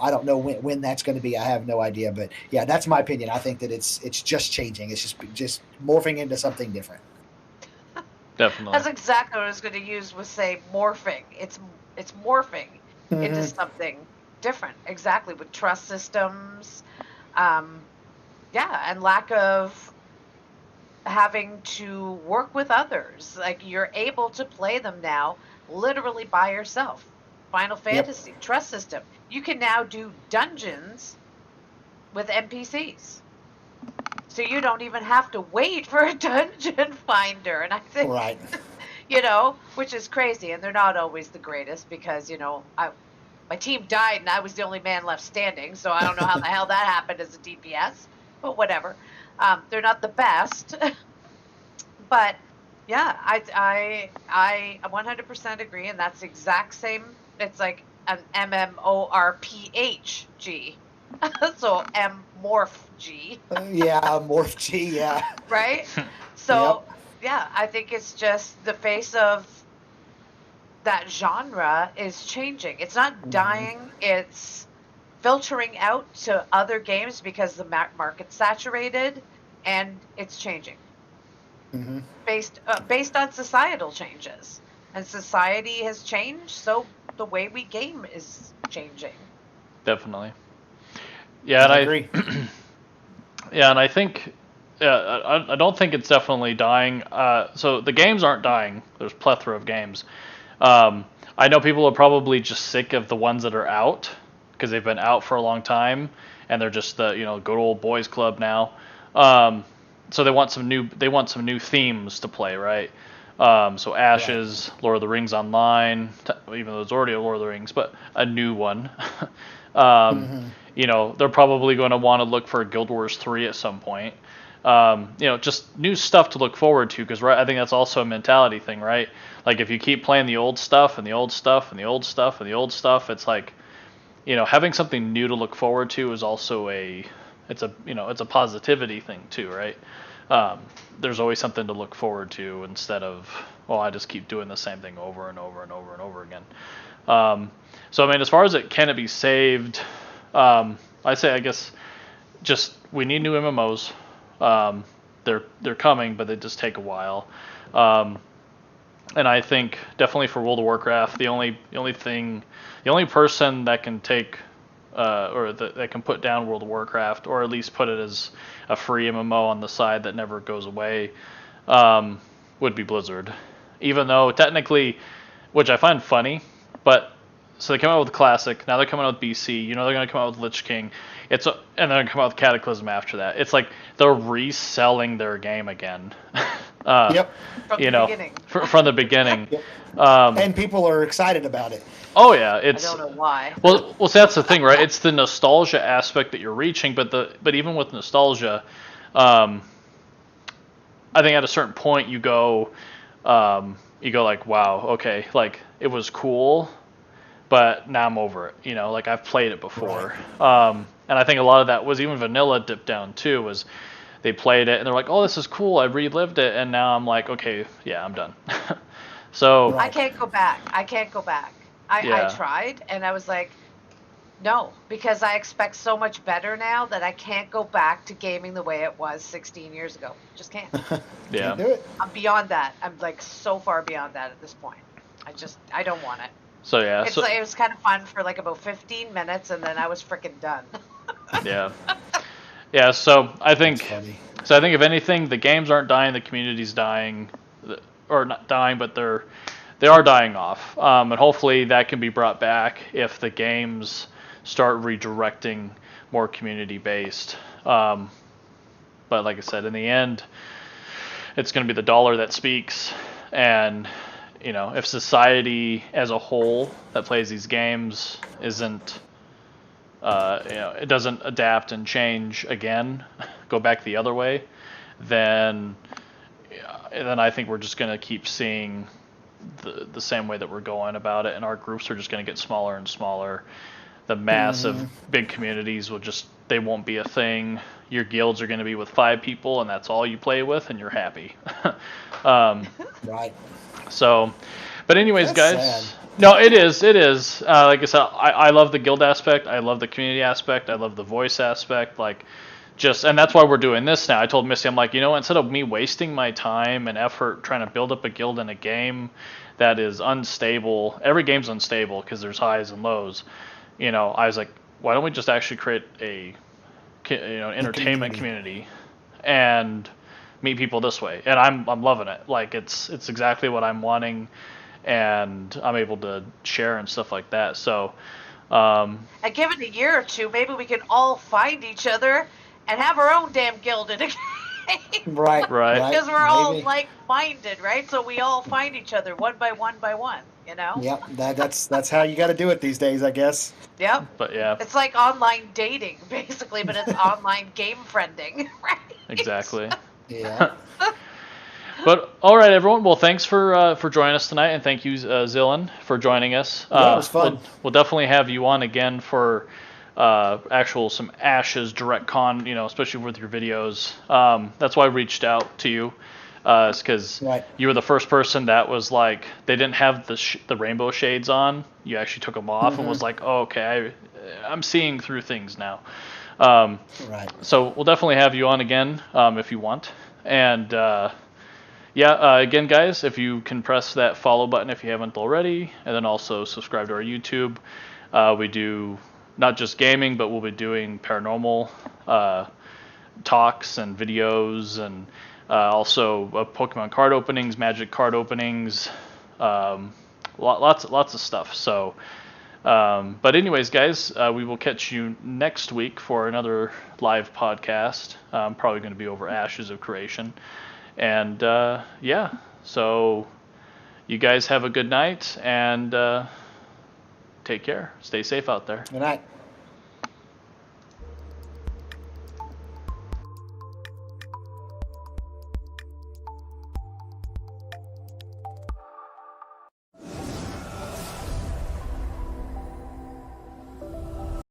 I don't know when that's going to be. I have no idea, but yeah, that's my opinion. I think that it's just changing. It's just morphing into something different. Definitely. That's exactly what I was going to use with say morphing. It's morphing into something different. Exactly, with trust systems, and lack of having to work with others. Like you're able to play them now literally by yourself. Final Fantasy trust system. You can now do dungeons with NPCs. So you don't even have to wait for a dungeon finder. And I think, right. Which is crazy. And they're not always the greatest because, my team died and I was the only man left standing. So I don't know how the hell that happened as a DPS, but whatever. They're not the best. But yeah, I 100% agree. And that's the exact same. It's like an MMORPG. So Morph G. Yeah, Morph G, yeah. Right? So, yeah, I think it's just the face of that genre is changing. It's not dying, it's filtering out to other games because the market's saturated, and it's changing. Based on societal changes. And society has changed, so the way we game is changing. Definitely. Yeah, and I agree. Yeah, and I think, I don't think it's definitely dying. So the games aren't dying. There's a plethora of games. I know people are probably just sick of the ones that are out because they've been out for a long time, and they're just the good old boys club now. So they want some new themes to play, right? So Ashes, right. Lord of the Rings Online, even though there's already a Lord of the Rings, but a new one. They're probably going to want to look for Guild Wars 3 at some point. Just new stuff to look forward to, because I think that's also a mentality thing, right? Like if you keep playing the old stuff and the old stuff and the old stuff and the old stuff, it's like, having something new to look forward to is also it's a positivity thing too, right? There's always something to look forward to instead of, I just keep doing the same thing over and over and over and over again. So I mean, as far as can it be saved? I say, I guess, just we need new MMOs. They're coming, but they just take a while. And I think definitely for World of Warcraft, the only person that can take that can put down World of Warcraft, or at least put it as a free MMO on the side that never goes away, would be Blizzard. Even though technically, which I find funny, but so they come out with Classic, now they're coming out with BC. They're going to come out with Lich King. And they're going to come out with Cataclysm after that. It's like they're reselling their game again. Yep. From the beginning. From the beginning. Yep. And people are excited about it. Oh yeah, I don't know why. Well, so that's the thing, right? It's the nostalgia aspect that you're reaching, but even with nostalgia, I think at a certain point you go like, wow, okay, like it was cool, but now I'm over it. Like I've played it before. Right. And I think a lot of that was even vanilla dipped down too. Was they played it and they're like, oh, this is cool. I relived it, and now I'm like, okay, yeah, I'm done. So I can't go back. I tried, and I was like, no, because I expect so much better now that I can't go back to gaming the way it was 16 years ago. Just can't. Yeah. Can't do it. I'm beyond that. I'm like so far beyond that at this point. I don't want it. So yeah. It was kind of fun for like about 15 minutes, and then I was freaking done. Yeah. Yeah. So I think if anything, the games aren't dying, the community's dying, or not dying, but they are dying off. And hopefully that can be brought back if the games start redirecting more community-based. But like I said, in the end, it's going to be the dollar that speaks. And, if society as a whole that plays these games isn't, it doesn't adapt and change again, go back the other way, then I think we're just going to keep seeing the same way that we're going about it, and our groups are just going to get smaller and smaller. The massive big communities they won't be a thing. Your guilds are going to be with 5 people, and that's all you play with, and you're happy. Right. So, but anyways, That's guys. sad. No, it is. Like I said, I love the guild aspect. I love the community aspect. I love the voice aspect. And that's why we're doing this now. I told Missy, I'm like, instead of me wasting my time and effort trying to build up a guild in a game that is unstable, every game's unstable because there's highs and lows. I was like, why don't we just actually create a entertainment community and meet people this way? And I'm loving it. Like it's exactly what I'm wanting, and I'm able to share and stuff like that. So, And give it a year or two, maybe we can all find each other and have our own damn guild in a game. Right. Because we're all like-minded, right? So we all find each other one by one by one, Yep, that's how you got to do it these days, I guess. Yep. But yeah. It's like online dating, basically, but it's online game friending, right? Exactly. Yeah. But all right, everyone. Well, thanks for joining us tonight, and thank you, Xillin, for joining us. Yeah, it was fun. We'll definitely have you on again for some Ashes direct con, especially with your videos. That's why I reached out to you, because you were the first person that was like, they didn't have the rainbow shades on. You actually took them off and was like, oh, okay, I'm seeing through things now. Right. So we'll definitely have you on again if you want. And again, guys, if you can press that follow button if you haven't already, and then also subscribe to our YouTube. We do not just gaming, but we'll be doing paranormal talks and videos, and also Pokemon card openings, Magic card openings, lots of stuff. So, but anyways, guys, we will catch you next week for another live podcast. Probably going to be over Ashes of Creation. And so you guys have a good night, and take care. Stay safe out there. Good night.